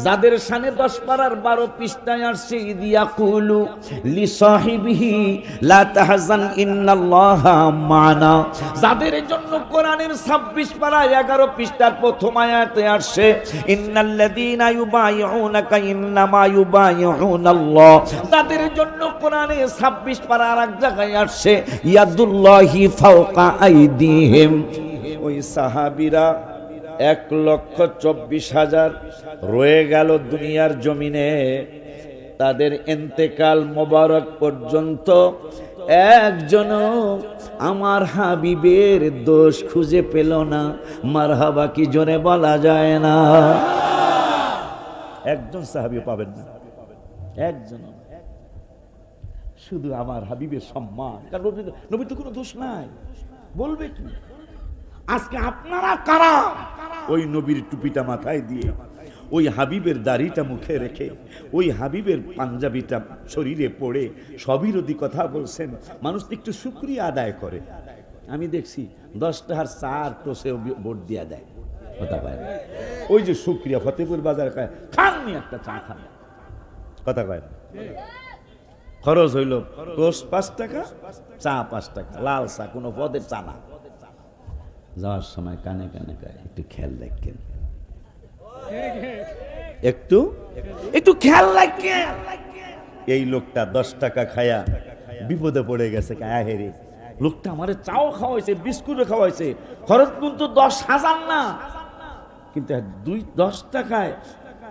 যাদের শানে 10 পারার 12 পৃষ্ঠায় আসছে ইয়াকুলু লিসাহিবিহি লা তাহজান ইন্নাল্লাহা মা'না, যাদের জন্য কোরআনের 26 পারা 11 পৃষ্ঠার প্রথম আয়াতে আসছে ইন্নাল্লাযীনা ইউবাইউনাকা ইন্নামা ইউবাইউনাল্লাহ, তাদের জন্য কোরআনে 26 পারা আর এক জায়গায় আসছে ইয়াদুল্লাহি ফাওকা আইদিহিম। ওই সাহাবীরা 1,24,000 রয়ে গেল দুনিয়ার জমিনে, তাদের ইন্তেকাল মোবারক পর্যন্ত একজনও আমার হাবিবের দোষ খুঁজে পেল না। মারহাবা কি জোরে বলা যায় না? একজন সাহাবী পাবেন না, একজন। শুধু আমার হাবিবের সম্মান, কারণ নবীর তো কোনো দোষ নাই, বলবে কি? আজকে আপনারা কারা? ওই নবীর টুপিটা মাথায় দিয়ে, ওই হাবিবের দাড়িটা মুখে রেখে, ওই হাবিবের পাঞ্জাবিটা শরীরে পড়ে সবিরোধী কথা বলছেন। মানুষ একটু শুকরিয়া আদায় করে। আমি দেখছি 10 টাকার চার টোসে ভোট দিয়া দেয়, কথা পায় না। ওই যে শুকরিয়া ফতেপুর বাজার খায়, খাননি একটা চা খান, কথা পায় না। খরচ হইল টোস 5 টাকা, চা 5 টাকা, লাল চা, কোনো পদের চা না। যাওয়ার সময় কানে কানে কয়, একটু খেয়াল রাখেন, একটু খেয়াল রাখেন। এই লোকটা 10 টাকা খায়া বিপদে পড়ে গেছে। কাহেরে লোকটা আমারে চাও খাওয়াইছে, বিস্কুটও খাওয়াইছে, খরচ কিন্তু 10,000 না, কিন্তু 10 টাকায়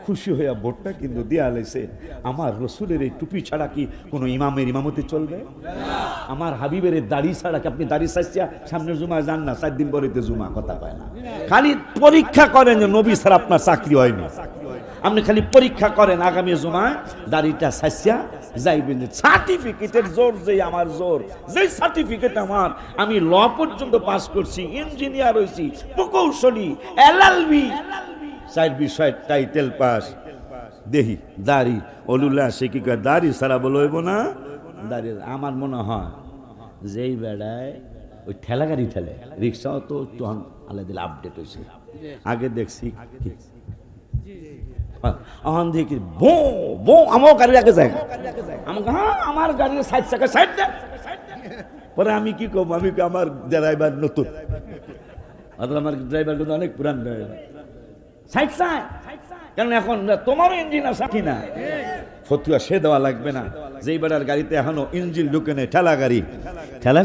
খুশি হইয়া ভোটটা কিন্তু দিয়া লাইছে। আমার রসুলের এই টুপি ছাড়া কি কোনো ইমামের ইমামতি চলবে? আমার হাবিবের দাড়ি ছাড়া কি আপনি দাড়ি সাইছিয়া সামনের জুমায় যান না? 4 দিন পরে জুমা, কথা পায় না। খালি পরীক্ষা করেন যে নবী ছাড়া আপনার চাকরি হয়নি, আপনি খালি পরীক্ষা করেন আগামী জুমায় দাড়িটা সাইছিয়া যাইবেন। সার্টিফিকেটের জোর, যে আমার জোর, যে সার্টিফিকেট আমার, আমি ল পর্যন্ত পাস করছি, ইঞ্জিনিয়ার হয়েছি, প্রকৌশলী, LLB, 4 বিষয় টাইটেল পাস। দেখি দাড়ি অলুল্লাহ সে কি কয়, দাড়ি সারা বলে হইব না? দাড়ি আমার মনে হয় যেই বেড়ায় ওই ঠেলা গাড়ি ঠেলে, রিক্সাও তো তখন আলাদা আপডেট হয়েছে। আগে দেখছি দেখি বো বো আমার গাড়ির আগে যায়, আমাকে হ্যাঁ আমার গাড়ির 60 টাকা সাইড দেয়। পরে আমি কি করবো, আমি আমার ড্রাইভার নতুন, আমার ড্রাইভার কিন্তু অনেক পুরান ড্রাইভার, সাইড চায়, কারণ এখন তোমারও ইঞ্জিন আছে কিনা ফতুয়া সে দেওয়া লাগবে না। যেই বেড়ার গাড়িতে এখনো ইঞ্জিন ঢুকে নেই, ঠেলা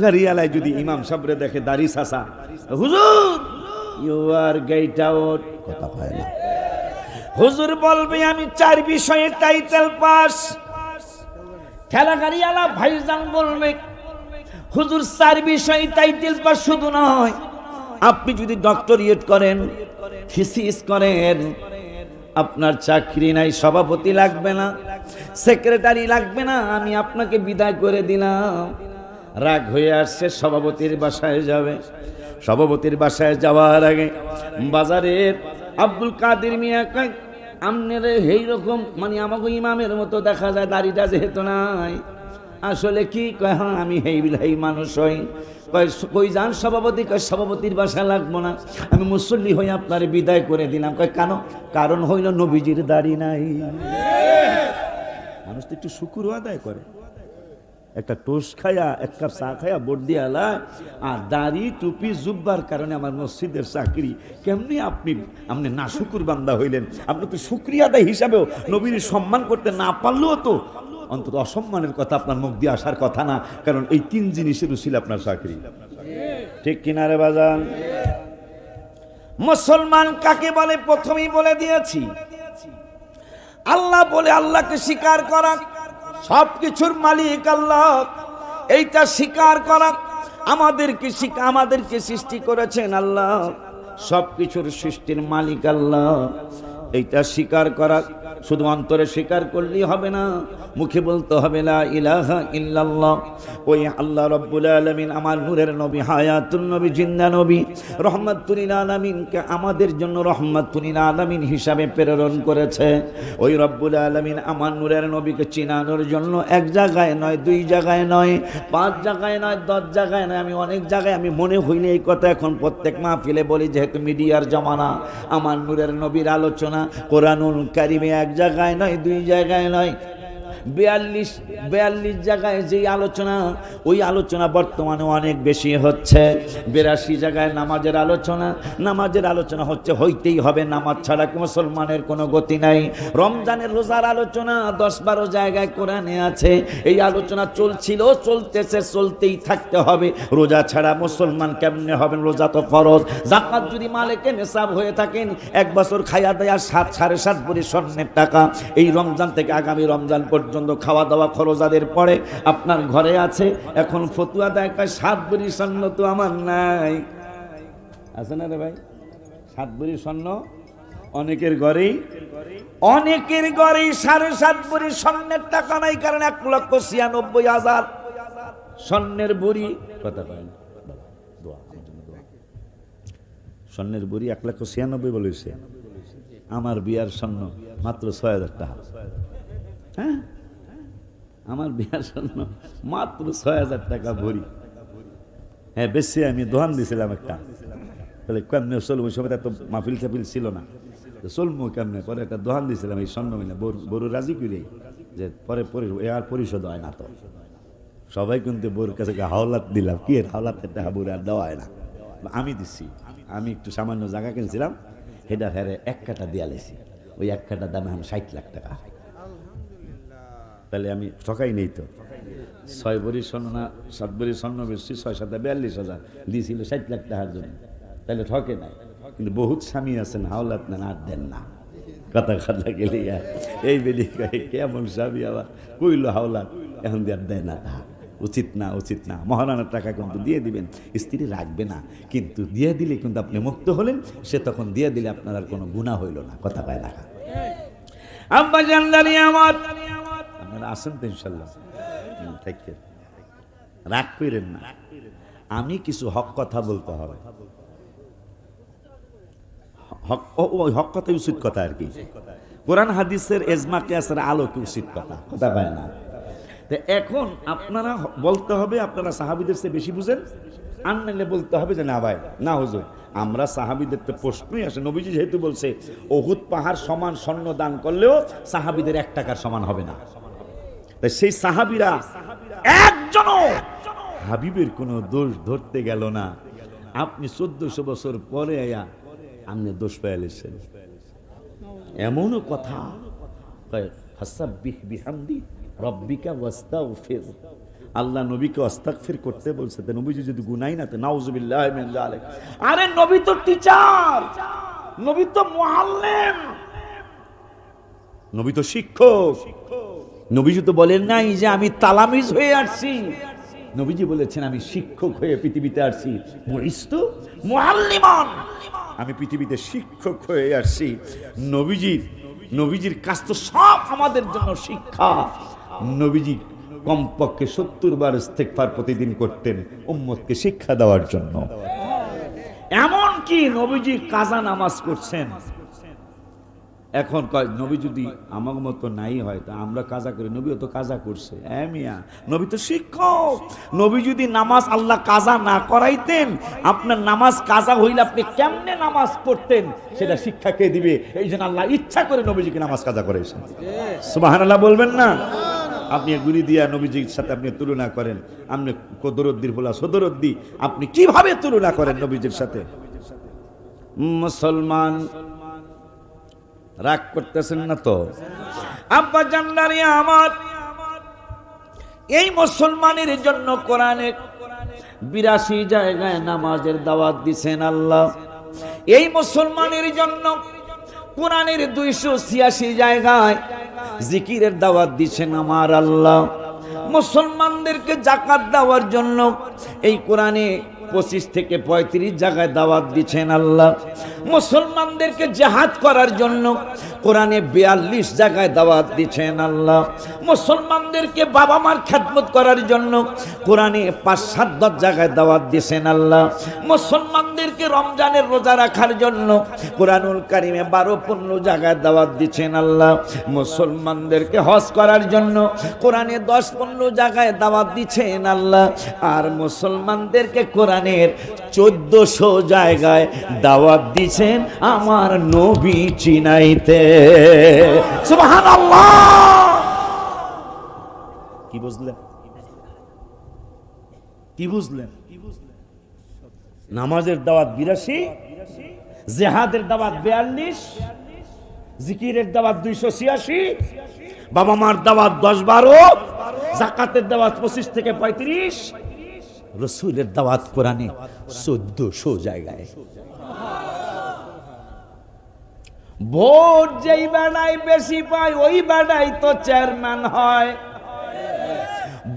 গাড়ি আলাই যদি ইমাম সাবরে দেখে দাড়ি সাসা, হুজুর ইউ আর গেট আউট, কথা পায় না। হুজুর বলবে আমি 4 বিষয়ে টাইটেল পাস। ঠেলা গাড়ি আলা ভাইজান বলবে হুজুর 4 বিষয়ে টাইটেল পাস। শুধু নয়, আপনি যদি ডক্টরিয়েট করেন, থিসিস করেন, আপনার চাকরি নাই, সভাপতি লাগবে না, সেক্রেটারি লাগবে না, আমি আপনাকে বিদায় করে দিলাম। রাগ হয়ে আসছে, সভাপতির বাসায় যাবে, সভাপতির বাসায় যাওয়ার আগে বাজারের আব্দুল কাদের মিয়া কয়, আমনের এই রকম মানে আমাকে ইমামের মতো দেখা যায়, দাড়িটা যেহেতু নাই, আসলে কি কয়, হ্যাঁ আমি হেই মানুষ হই। কই যান সভাপতি? কয় সভাপতির বাসা লাগবো না, আমি মুসল্লি হয়ে আপনার বিদায় করে দিলাম। কয় কেন? কারণ হইল নবীজির দাড়ি নাই। মানুষ তো একটু শুকুর আদায় করে, একটা টোস খায়া এক কাপ চা খায়া ভোট দিয়ে আলায়, আর দাড়ি টুপি জুব্বার কারণে আমার মসজিদের চাকরি। কেমনি আপনি না শুকুর বান্দা হইলেন? আপনি তো শুকরিয়া আদায় হিসাবেও নবীর সম্মান করতে না পারলেও তো অন্তত অসম্মানের কথা আপনার মুখ দিয়ে আসার কথা না, কারণ এই তিন জিনিসের ছিল আপনার চাকরি। ঠিক কিনারে বাজান? মুসলমান কাকে বলে প্রথমেই বলে দিয়েছি। আল্লাহ বলে আল্লাহকে স্বীকার করা, সবকিছুর মালিক আল্লাহ, এইটা স্বীকার করা। আমাদেরকে সৃষ্টি করেছেন আল্লাহ, সবকিছুর সৃষ্টির মালিক আল্লাহ, এইটা স্বীকার করা। শুধু অন্তরে স্বীকার করলেই হবে না, মুখে বলতে হবে লা ইলাহা ইল্লাল্লাহ। ওই আল্লাহ রাব্বুল আলামিন আমার নূরের নবী, হায়াতুন নবী, জিন্দা নবী, রহমাতুল লিল আলামিনকে আমাদের জন্য রহমাতুল লিল আলামিন হিসাবে প্রেরণ করেছে। ওই রব্বুল আলামিন আমার নূরের নবীকে চিনানোর জন্য এক জায়গায় নয়, দুই জায়গায় নয়, 5 জায়গায় নয়, 10 জায়গায় নয়, আমি অনেক জায়গায়, আমি মনে হইলে এই কথা এখন প্রত্যেক মাহফিলে বলি, যেহেতু মিডিয়ার জমানা। আমার নূরের নবীর আলোচনা কোরআনুল কারিমে এক জায়গায় নয়, 2 জায়গায় নয়, 42 জায়গায় যেই আলোচনা, ওই আলোচনা বর্তমানে অনেক বেশি হচ্ছে। 82 জায়গায় নামাজের আলোচনা হচ্ছে, হইতেই হবে, নামাজ ছাড়া মুসলমানের কোনো গতি নাই। রমজানের রোজার আলোচনা 10-12 জায়গায় কোরআনে আছে, এই আলোচনা চলছিল, চলতেছে, চলতেই থাকতে হবে। রোজা ছাড়া মুসলমান কেমনে হবেন? রোজা তো ফরজ। যাকাত যদি মালিকে নেশাব হয়ে থাকেন, 1 বছর খাইয়া দেয়া 7.5 ভরি স্বর্ণের টাকা, এই রমজান থেকে আগামী রমজান পর্যন্ত খাওয়া দাওয়া খরচাদের পরে আপনার ঘরে আছে। এখন ফতুয়া দেয় 7 ভরি স্বর্ণ তো আমার নাই, আছে না রে ভাই? 7 ভরি স্বর্ণ অনেকের ঘরেই 7.5 ভরি স্বর্ণের টাকা নাই, কারণ 1,96,000 স্বর্ণের ভরি। কথা পাই না, স্বর্ণের ভরি 1,96,000 বলেছে। আমার বিয়ার স্বর্ণ মাত্র 6,000 টাকা। হ্যাঁ, আমার বিয়ার স্বর্ণ মাত্র 6,000 টাকা ভরি। হ্যাঁ, বেশি আমি দোহান দিয়েছিলাম একটা, তাহলে কেমনে চলবো? ওই সময় এত মাহফিল টাফিল ছিল না, চলবো কেমনে? পরে একটা দোহান দিয়েছিলাম এই স্বর্ণ মিলে, বড় রাজি করে, যে পরে আর পরিশোধ হয় না। তো সবাই কিন্তু বোর কাছে হাওলাত দিলাম, কি হাওলাতের টাকা বোর আর দেওয়া হয় না, আমি দিচ্ছি। আমি একটু সামান্য জায়গা কিনছিলাম, হেডা ফেরে 1 কাঠা দিয়া লেছি, ওই 1 কাঠার দামে আমি 60 লাখ টাকা। তাহলে আমি ঠকাই নেই তো? 6 ভরি স্বর্ণ না 7 ভরি স্বর্ণ বেশি, 6-7 42,000 দিয়েছিল 60 লাখ টাকার জন্য, তাহলে ঠকে নাই। কিন্তু বহুত স্বামী আছেন হাওলাত নেন আর দেন না, কথা গেলে এই বেলি কেমন স্বামী আবার কইল হাওলাত, এখন দিয়ে আর দেয় না। উচিত না। মহারানার টাকা কিন্তু দিয়ে দিবেন, স্ত্রী রাখবে না, কিন্তু দিয়ে দিলে কিন্তু আপনি মুক্ত হলেন, সে তখন দিয়ে দিলে আপনার আর কোনো গুনাহ হইল না। কথা পায় না? আব্বা জানদারি আমার আপনারা আসেন তো ইনশাল্লাহ, থেকে রাগ করেন না। আমি কিছু হক কথা বলতে হবে, হক কথা উচিত কথা আর কি, কোরআন হাদিসের এজমা কিয়াসের আলোকে উচিত কথা। কথা পায় না? তো এখন আপনারা বলতে হবে আপনারা সাহাবীদের চেয়ে বেশি বুঝেন, আর নাইলে বলতে হবে যে না ভাই, না হুজুর, আমরা সাহাবীদের তো প্রশ্নই আসে। নবীজি যেহেতু বলছে উহুদ পাহাড় সমান স্বর্ণ দান করলেও সাহাবীদের 1 টাকার সমান হবে না, তাই সেই সাহাবীরা একজনও হাবিবের কোনো দোষ ধরতে গেল না। আপনি 1400 বছর পরে আয়া আপনি দোষ পেয়েছেন, এমনও কথা। ফাসাব্বিহ বিহামদি রব্বিকা ওয়াস্তাগফির, আল্লাহ নবীকে আস্তাগফির করতে বলছে। তো নবীজি যদি গুনাই না, তো নাউযুবিল্লাহি মিন যালিক। আরে নবী তো টিচার, নবী তো মুআল্লিম, নবী তো শিক্ষক। নবীজি তো বলেন নাই যে আমি তালামিজ হয়ে আসছি, নবীজি বলেছেন আমি শিক্ষক হয়ে পৃথিবীতে আসছি। বুইস্তু মুআল্লিমান, আমি পৃথিবীতে শিক্ষক হয়ে আসছি। নবীজির কাজ তো সব আমাদের জন্য শিক্ষা। নবীজি কমপক্ষে 70 বার ইস্তেগফার প্রতিদিন করতেন উম্মতকে শিক্ষা দেওয়ার জন্য। এমন কি নবীজি কাজা নামাজ করছেন। এখন কয় নবী যদি আমার মতো নাই হয় তা আমরা কাজা করি, নবীও তো কাজা করছে। মিয়া, নবী তো শিক্ষক। নবী যদি নামাজ আল্লাহ কাজা না করাইতেন, আপনার নামাজ কাজা হইলে আপনি কেমনে নামাজ পড়তেন সেটা শিক্ষা কে দিবে? এই জন্য আল্লাহ ইচ্ছা করে নবীজিকে নামাজ কাজা করাইছেন। সুবহানাল্লাহ বলবেন না? আপনি গুলি দিয়া নবীজির সাথে আপনি তুলনা করেন, আপনি কদরদ্দির বলা সদরদ্দি, আপনি কিভাবে তুলনা করেন নবীজির সাথে? মুসলমান রাগ করতেছেন না তো? আব্বা জান্নারি আমার, এই মুসলমানের জন্য কোরআনে 82 জায়গায় নামাজের দাওয়াত দিছেন আল্লাহ। এই মুসলমানের জন্য কোরআনের 286 জায়গায় জিকিরের দাওয়াত দিছেন আমার আল্লাহ। মুসলমানদেরকে যাকাত দেওয়ার জন্য এই কোরআনে 25 থেকে 35 জায়গায় দাওয়াত দিচ্ছেন আল্লাহ। মুসলমানদেরকে জিহাদ করার জন্য কোরআনে 42 জায়গায় দাওয়াত দিচ্ছেন আল্লাহ। মুসলমানদেরকে বাবা মার খেদমত করার জন্য কোরআনে 5-7 জায়গায় দাওয়াত দিচ্ছেন আল্লাহ। মুসলমানদেরকে রমজানের রোজা রাখার জন্য কোরআনুল কারিমে 12-15 জায়গায় দাওয়াত দিচ্ছেন আল্লাহ। মুসলমানদেরকে হজ করার জন্য কোরআনে 10-15 জায়গায় দাওয়াত দিচ্ছেন আল্লাহ। আর মুসলমানদেরকে কোরআনের 1400 জায়গায় দাওয়াত দিছেন আমার নবী চিনাইতে। সুবহানাল্লাহ। কি বুঝলেন? কি বুঝলেন? নামাজের দাওয়াত 82, জিহাদের দাওয়াত 42, জিকিরের দাওয়াত 286, বাবা মার দাওয়াত 10-12, যাকাতের দাওয়াত 25 থেকে 35, রসুলের দাওয়াত কোরআনে 1400 জায়গায়। ভোট যেই বেড়াই বেশি পায় ওই বেড়াই তো চেয়ারম্যান হয়।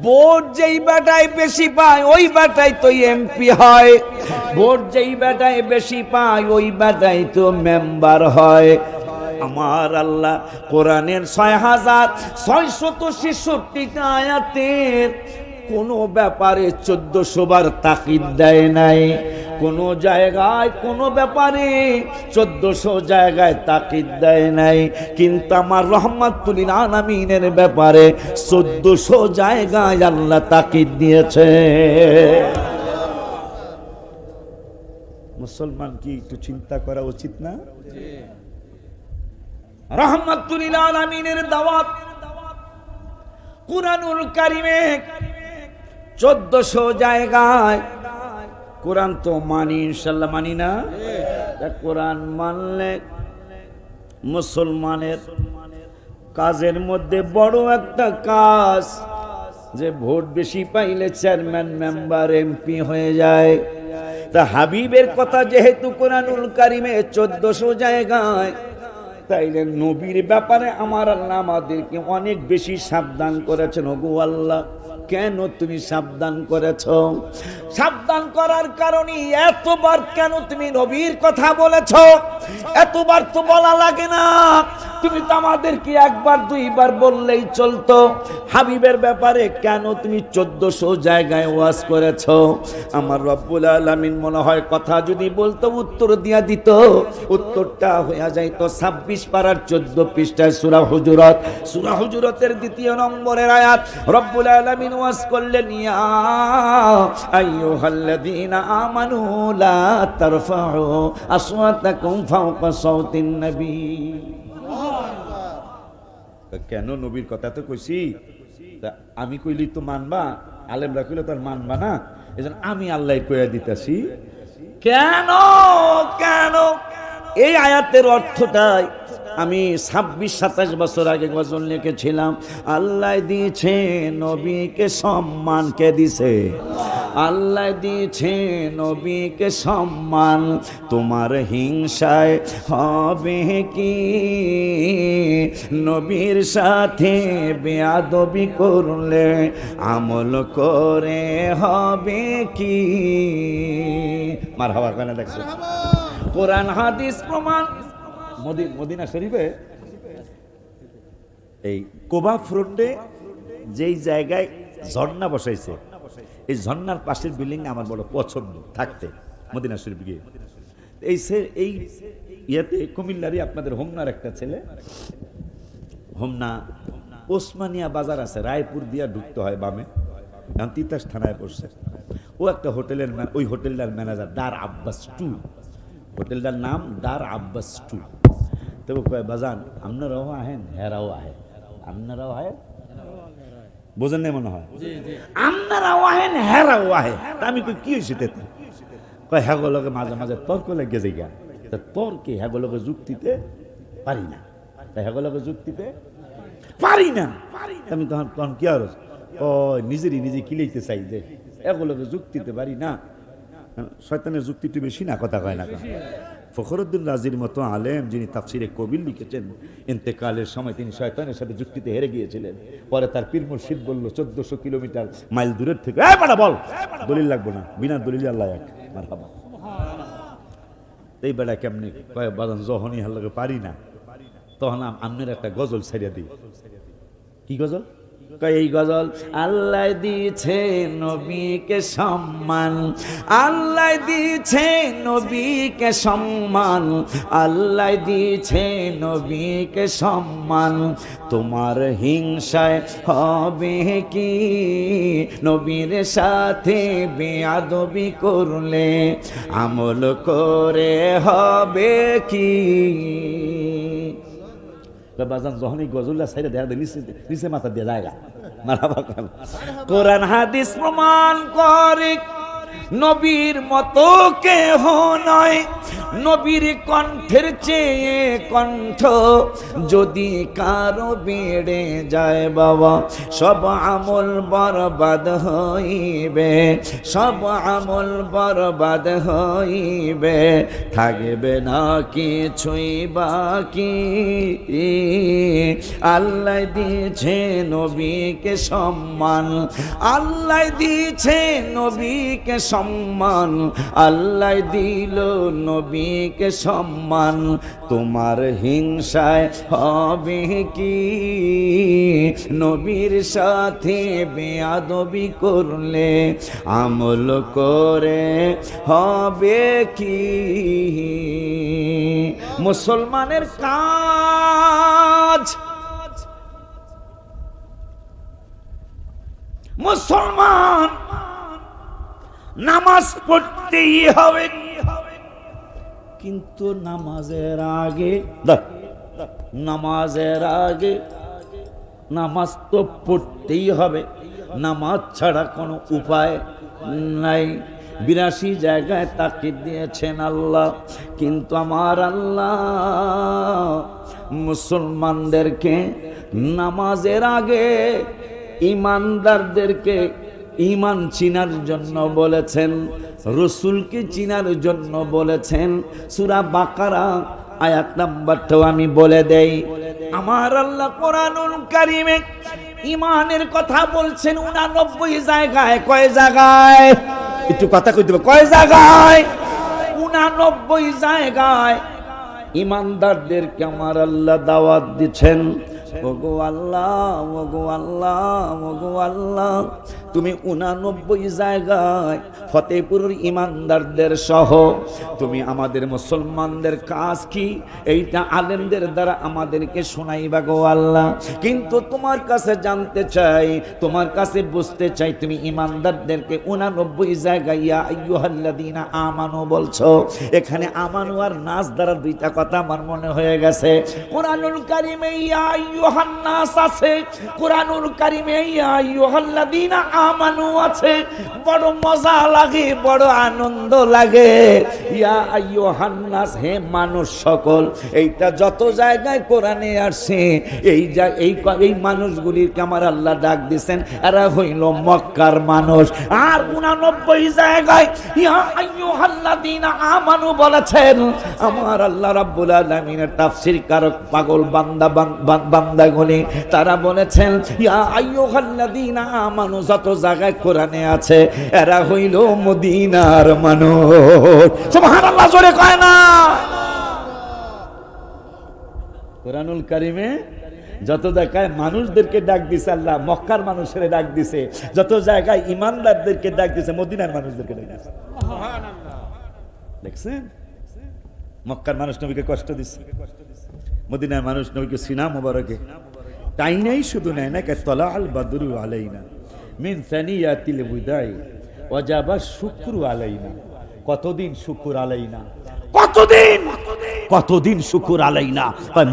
ভোট যেই বেটায় বেশি পায় ওই বেটায় তো এমপি হয়। ভোট যেই বেটায় বেশি পায় ওই বেটায় তো মেম্বার হয়। আমার আল্লাহ কোরআনের 6666 আয়াতের কোন ব্যাপারে 1400 বার তাকিদ দেয় নাই। কোন জায়গায় কোন ব্যাপারে 1400 জায়গায় তাকিদ দেয় নাই। কিন্তু আমার রহমাতুল লিল আলামিনের ব্যাপারে 1400 জায়গায় আল্লাহ তাকিদ দিয়েছে। মুসলমান কি একটু চিন্তা করা উচিত না? রহমাতুল লিল আলামিনের দাওয়াত কুরআনুল কারিমে 1400 জায়গায়। কোরআন তো মানি, ইনশাআল্লাহ মানি না? কোরআন মানলে মুসলমানের কাজের মধ্যে বড় একটা কাজ যে ভোট বেশি পাইলে চেয়ারম্যান, মেম্বার, এমপি হয়ে যায়। তা হাবিবের কথা যেহেতু কোরআনুল কারিমে 1400 জায়গায়, তাইলে নবীর ব্যাপারে আমার আল্লাহ আমাদেরকে অনেক বেশি সাবধান করেছেন। ওগো আল্লাহ, কেন তুমি সাবধান করেছ? সাবধান করার কারণে এতবার কেন তুমি নবীর কথা বলেছ? এতবার তো বলা লাগে না, তুমি তো আমাদেরকে একবার দুইবার বললেই চলতো। হাবিবের ব্যাপারে কেন তুমি 1400 জায়গায় ওয়াজ করেছ? আমার রব্বুল আলামিন মনে হয় কথা যদি বলতো উত্তর দিয়া দিত। উত্তরটা হয়ে যাইতো 26 পারার 14 পৃষ্ঠায় সূরা হুজুরাত। সূরা হুজুরাতের 2 নম্বরের আয়াত রব্বুল আলামিন ওয়াজ করলেন, ইয়া আইয়ুহাল্লাযীনা আমানু লা তারফাউ আসওয়াতাকুম ফাওকা সাওতিন নবী। কেন নবীর কথা তো কইছি, আমি কইলি তো মানবা, আলেমরা কইলে তো আর মানবা না। এজন্য আমি আল্লাহ কইয়া দিতেছি। কেন কেন এই আয়াতের অর্থটাই আমি 26-27 বছর আগে গজল লিখেছিলাম। আল্লাহ দিয়েছে নবীকে সম্মান, কে দিছে? আল্লাহ দিয়েছে নবীকে সম্মান। তোমার হিংসায় হবে কি? নবীর সাথে বেয়াদবি করলে আমল করে হবে কি? মারহাবা কেন দেখছো? কোরআন হাদিস প্রমাণ। মদিনা শরীফে এই কোবা ফ্রন্টে যেই জায়গায় ঝর্ণা বসাইছে, এই ঝর্ণার পাশের বিল্ডিং আমার বড় পছন্দ থাকতে। মদিনা শরীফ গিয়ে। এই ইয়েতে কুমিল্লারই আপনাদের হোমনার একটা ছেলে, হোমনা ওসমানিয়া বাজার আছে, রায়পুর দিয়া ঢুকতে হয় বামে, এখন তিতাস থানায় পড়ছে। ও একটা হোটেলের, ওই হোটেলটার ম্যানেজার দার আব্বাস টু, হোটেলটার নাম দার আব্বাস টু। তবে কয় বাজান আপনারাও আহেন, হেরাও আহে, আপনারাও আহেন, বোঝেন না মনে হয়, আপনারাও আহেন হেরাও আহে। আমি কি হয়েছে তেতে? কয় হ্যাগোলকে মাঝে মাঝে তর্ক লেগে যাই গা, তর্কে হ্যাগোলকে যুক্তিতে পারি না, হ্যাগোলকে যুক্তিতে পারি না। আমি তখন তখন কি আর ও নিজেরই নিজে কিলাইতে চাই যে এগুলোকে যুক্তিতে পারি না। শয়তানের যুক্তিটি বেশি না, কথা কয় না। ফখরুদ্দিন রাজির মতো আলেম, যিনি তাফসিরে কবির লিখেছেন, ইন্তেকালের সময় তিনি শয়তানের সাথে যুক্তিতে হেরে গিয়েছিলেন। পরে তার পীর মুর্শিদ বলল 1400 কিলোমিটার মাইল দূরের থেকে, এই বাড়া বল, দলিল লাগবো না, বিনা দলিল আল্লাহ এক, মারহাবা। এই বেড়া কেমনি কয় বাজান যখনই হাল্লাকে পারি না, তখন আপনার একটা গজল ছাড়িয়া দিই। কি গজল? এই গজল, আল্লাহ দিয়েছে নবীকে সম্মান, আল্লাহ দিয়েছে নবীকে সম্মান, আল্লাহ দিয়েছে নবীকে সম্মান, তোমার হিংসায় হবে কি নবীর সাথে বেয়াদবি করলে, আমল করে হবে কি। বাজান যখনই গজলটা সাইডে দেখা দেয় নিচে মাথা দিয়ে জায়গা মারাবা। কোরআন হাদিস প্রমাণ করে নবীর মতো কেহ নয়, নবীর কণ্ঠের চেয়ে কণ্ঠ যদি কারো বেড়ে যায় বাবা, সব আমল বরবাদ হইবে, সব আমল বরবাদ হইবে, থাকবে না কিছুই বাকি। আল্লাহ দিয়েছে নবীকে সম্মান, আল্লাহ দিয়েছে নবীকে সম্মান, আল্লাহ দিল নবীকে সম্মান, তোমার হিংসায় হবে কি নবীর সাথে বেয়াদবি করলে, আমল করে হবে কি। মুসলমানের কাজ, মুসলমান নামাজ পড়তেই হবে, কিন্তু নামাজের আগে নামাজ তো পড়তেই হবে, নামাজ ছাড়া কোনো উপায় নাই। 82 জায়গায় তাকিদ দিয়েছেন আল্লাহ, কিন্তু আমার আল্লাহ মুসলমানদেরকে নামাজের আগে ইমানদারদেরকে ঈমান চিনার জন্য বলেছেন, রাসূলকে চিনার জন্য বলেছেন। সূরা বাকারা আয়াত নাম্বারটাও আমি বলে দেই। আমার আল্লাহ কোরআনুল কারীমে ঈমানের কথা বলছেন 89 জায়গায়। কয় জায়গায়? একটু কথা কইতে হবে, কয় জায়গায়? 89 জায়গায় ঈমানদারদেরকে আমার আল্লাহ দাওয়াত দিচ্ছেন। ওগো আল্লাহ, ওগো আল্লাহ, ওগো আল্লাহ, তুমি 89 জায়গায় ফতেপুরের ইমানদারদের সহ তুমি আমাদের মুসলমানদের কাজ কি এইটা আলেমদের দ্বারা আমাদেরকে শোনাইবা গো আল্লাহ। কিন্তু তোমার কাছে জানতে চাই, তোমার কাছে বুঝতে চাই, তুমি ইমানদারদেরকে 89 জায়গায় ইয়া আইয়ুহাল্লাযীনা আমানু বলছো। এখানে আমানু আর নাস দ্বারা দুইটা কথা আমার মনে হয়ে গেছে। কোরআনুল কারীমে ইয়া আইয়ুহান নাস আছে, কোরআনুল কারীমে ইয়া আইয়ুহাল্লাযীনা আমানু আছে। বড় মজা লাগে, বড় আনন্দ লাগে। ইয়া আইয়ুহান নাস, হে মানুষ সকল, এইটা যত জায়গায় কোরআনে আসছে এই মানুষগুলিকে আমার আল্লাহ ডাক দিয়েছেন, এরা হইল মক্কার মানুষ। আর 89 জায়গায় ইয়া আইয়ুহাল্লাযীনা আমানু বলেছেন। আমার আল্লাহ রাব্বুল আলামিনের তাফসীর কারক পাগল বান্দাগুলি তারা বলেছেন ইয়া আইয়ুহাল্লাযীনা আমানু যত জায়গায় কোরআনে আছে এরা হইল মদিনার মানুষ। সুবহানাল্লাহ, জোরে কয় না? কোরআনুল কারীমে যত জায়গায় মানুষদেরকে ডাক দিছে আল্লাহ, মক্কার মানুষের ডাক দিছে। যত জায়গায় ইমানদারদেরকে ডাক দিছে, মদিনার মানুষদেরকে ডাক দিছে। সুবহানাল্লাহ। দেখছেন, মক্কার মানুষ নবীকে কষ্ট দিচ্ছে, মদিনার মানুষ নবীকে সিনা মোবারকে তাই নাই শুধু নেয় না, কে তলা আল বাদরু আলাইনা মিন সানিয়াতিল বিদাই ওয়াজাবা শুকরু আলাইনা। কতদিন শুকুর আলাইনা, কতদিন শুকুর আলাইনা।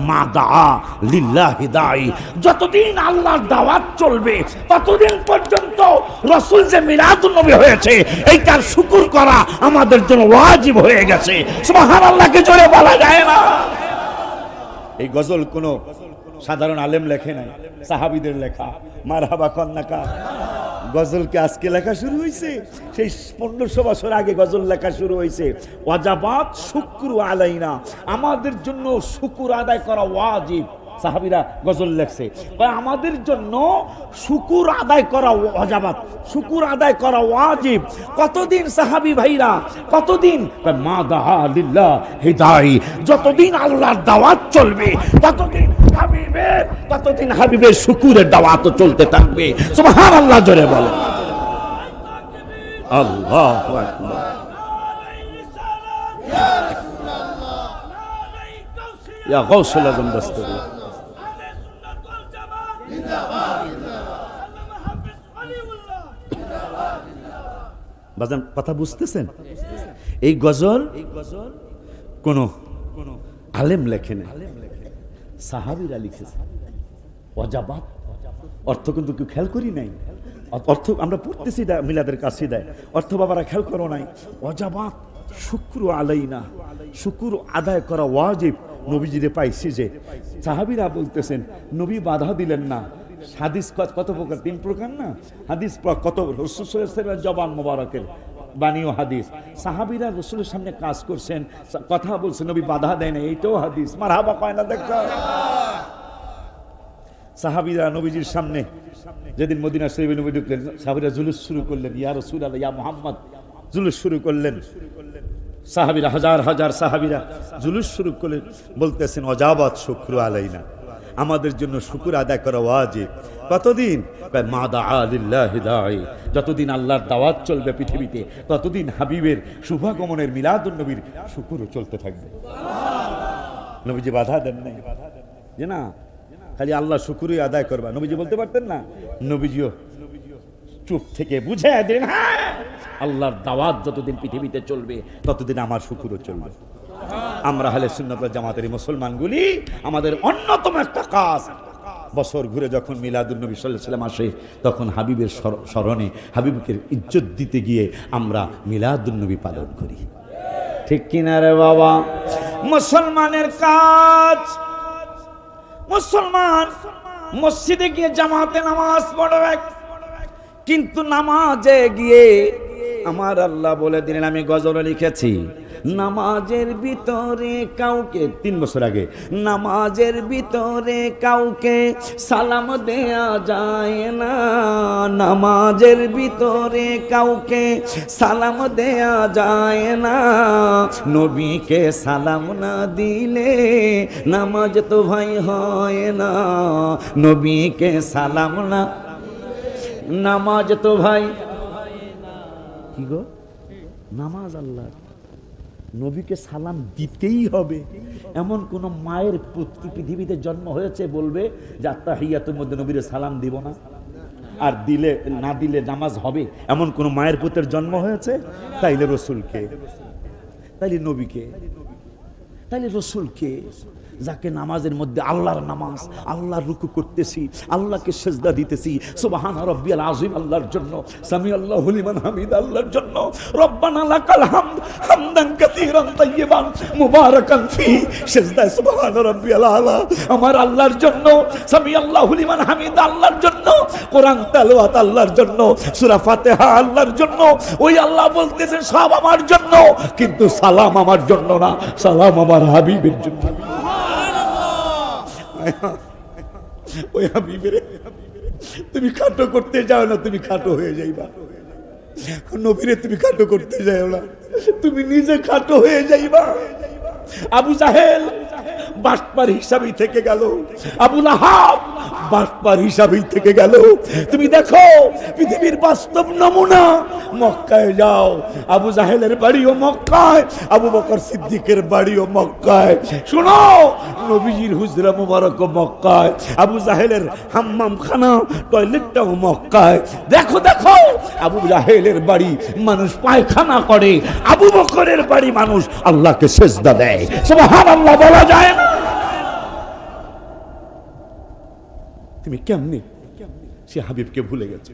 মা দা লিল্লাহি দাই, যতদিন আল্লাহর দাওয়াত চলবে ততদিন পর্যন্ত রাসূল যে মিলাদুন নবী হয়েছে এইটার শুকুর করা আমাদের জন্য ওয়াজিব হয়ে গেছে। সুবহানাল্লাহকে জোরে বলা যায় না। এই গজল কোনো সাধারণ আলেম লেখে নাই, সাহাবীদের লেখা। মারহাবা কন্নাকা। গজলকে আজকে লেখা শুরু হয়েছে, সেই 1500 বছর আগে গজল লেখা শুরু হয়েছে। ওয়াজাবাত শুকরু আলাইনা, আমাদের জন্য শুকুর আদায় করা ওয়াজিব। সাহাবীরা গজল লেখছে, আমাদের জন্য শুকুর আদায় করা ওয়াজাবাত, শুকুর আদায় করা ওয়াজিব। কতদিন সাহাবী ভাইরা, কতদিন? মা দাহা লিল্লাহ হিদাই, যতদিন আল্লাহর দাওয়াত চলবে ততদিন হাবিবের শুকুরের দাওয়াত চলতে থাকবে। সুবহানাল্লাহ জোরে বলো। আল্লাহু আকবার। ইয়া গাউসুল আযম দস্তগীর বাজান, কথা বুঝতেছেন? এই গজল কোন আলেম লেখে না, সাহাবীরা লিখেছে। ওয়াজাবাত অর্থ কিন্তু কেউ খেয়াল করি নাই। অর্থ আমরা পড়তেছি মিলাদের কাছে দেয়, অর্থ বাবারা খেয়াল করো নাই। ওয়াজাবাত শুকরু আলাইনা, শুকুর আদায় করা ওয়াজিব। নবীজিরে পাইছি যে সাহাবীরা বলতেছেন নবী বাধা দিলেন না। হাদিস কত প্রকার? 3 প্রকার না হাদিস, কত রাসূল সাল্লাল্লাহু আলাইহি ওয়াসাল্লামের জবান মোবারকের বাণীও হাদিস। সাহাবীরা রাসূলের সামনে কাজ করছেন, কথা বলছেন, নবী বাধা দেয় না, এইটাও হাদিস। মারহাবা কয় না? দেখো, সাহাবীরা নবীজির সামনে যেদিন মদিনা শরীফে নবী ঢুকলেন, সাহাবীরা জুলুস শুরু করলেন, ইয়া রাসূলুল্লাহ, ইয়া মুহাম্মদ, জুলুস শুরু করলেন। সাহাবীরা হাজার হাজার সাহাবীরা জুলুস শুরু করলেন, বলতেছেন ওয়াজাবাত শুকরু আলাইনা, আমাদের জন্য শুকুর আদায় করা ওয়াজিব। কতদিন? মা দাআ লিল্লাহি দাই, যতদিন আল্লাহর দাওয়াত চলবে পৃথিবীতে ততদিন হাবিবের শুভাগমনের মিলাদুন নবীর শুকুরও চলতে থাকবে। নবীজি বাধা দেন নাই যে না খালি আল্লাহ শুকুরই আদায় করবা, নবীজি বলতে পারতেন না? নবীজিও চুপ থেকে বুঝে দেন, হ্যাঁ আল্লাহর দাওয়াত যতদিন পৃথিবীতে চলবে ততদিন আমার শুকুরও চলবে। আমরা আহলে সুন্নাত ওয়াল জামাতের মুসলমানগুলি আমাদের অন্যতম একটা কাজ, বছর ঘুরে যখন মিলাদুন নবী সাল্লাল্লাহু আলাইহি ওয়াসাল্লাম আসে তখন হাবিবের স্মরণে হাবিবকে ইজ্জত দিতে গিয়ে আমরা মিলাদুন নবী পালন করি। ঠিক কিনা রে বাবা? মুসলমানের কাজ, মুসলমান মসজিদে গিয়ে জামাতে নামাজ পড়বে, কিন্তু নামাজে গিয়ে আমার আল্লাহ বলে দিলেন, আমি গজলে লিখেছি, নামাজের ভিতরে কাউকে 3 বছর আগে, নামাজের ভিতরে কাউকে সালাম দেয়া যায় না, নামাজের ভিতরে কাউকে সালাম দেয়া যায় না, নবীকে সালাম না দিলে নামাজ তো ভাই হয় না, নবীকে সালাম না, নামাজ তো ভাই কি গো, নামাজ আল্লাহ, নবীকে সালাম দিতেই হবে। এমন কোন মায়ের পুত্র পৃথিবীতে জন্ম হয়েছে বলবে যে আত্তাহিয়াতুর মধ্যে নবীরে সালাম দিব না, আর দিলে না দিলে নামাজ হবে, এমন কোন মায়ের পুত্রের জন্ম হয়েছে? তাইলে রসুলকে, তাইলে নবীকে, তাইলে রসুলকে, যাকে নামাজের মধ্যে আল্লাহর নামাজ, আল্লাহর রুকু করতেছি, আল্লাহকে সেজদা দিতেছি, সুবহানা রাব্বিয়াল আযীম আল্লাহর জন্য, সামি আল্লাহু লিমান হামিদ আল্লাহর জন্য, রব্বানা লাকাল হামদ হামদান কাসীরান তাইয়িবান মুবারাকান ফি, সেজদা সুবহানা রাব্বিয়াল আলা আমার আল্লাহর জন্য, সামি আল্লাহু লিমান হামিদ আল্লাহর জন্য, কোরআন তেলাওয়াত আল্লাহর জন্য, সূরা ফাতিহা আল্লাহর জন্য। ওই আল্লাহ বলতেছেন সব আমার জন্য, কিন্তু সালাম আমার জন্য না, সালাম আমার হাবিবের জন্য। ওই হাবিবেরে তুমি খাটো করতে যাও না, তুমি খাটো হয়ে যাইবা। নবীরে তুমি খাটো করতে যাও না, তুমি নিজে খাটো হয়ে যাইবা। আবু জাহেল বাটপার হিসাবই থেকে গেল, আবু লাহাব বাটপার হিসাবেই থেকে গেল। তুমি দেখো পৃথিবীর বাস্তব নমুনা, মক্কায় যাও, আবু জাহেলের বাড়িও মক্কায়, আবু বকর সিদ্দিকের বাড়িও মক্কায়। শোনো, নবীজির হুজরা মুবারক মক্কায়, আবু জাহেলের হাম্মাম খানা টয়লেটটাও মক্কায়। দেখো দেখো, আবু জাহেলের বাড়ি মানুষ পায়খানা করে, আবু বকরের বাড়ি মানুষ আল্লাহকে সেজদা দেয়। সুবহানাল্লাহ বলা যায় না? তুমি কেমনে সে হাবিবকে ভুলে গেছে?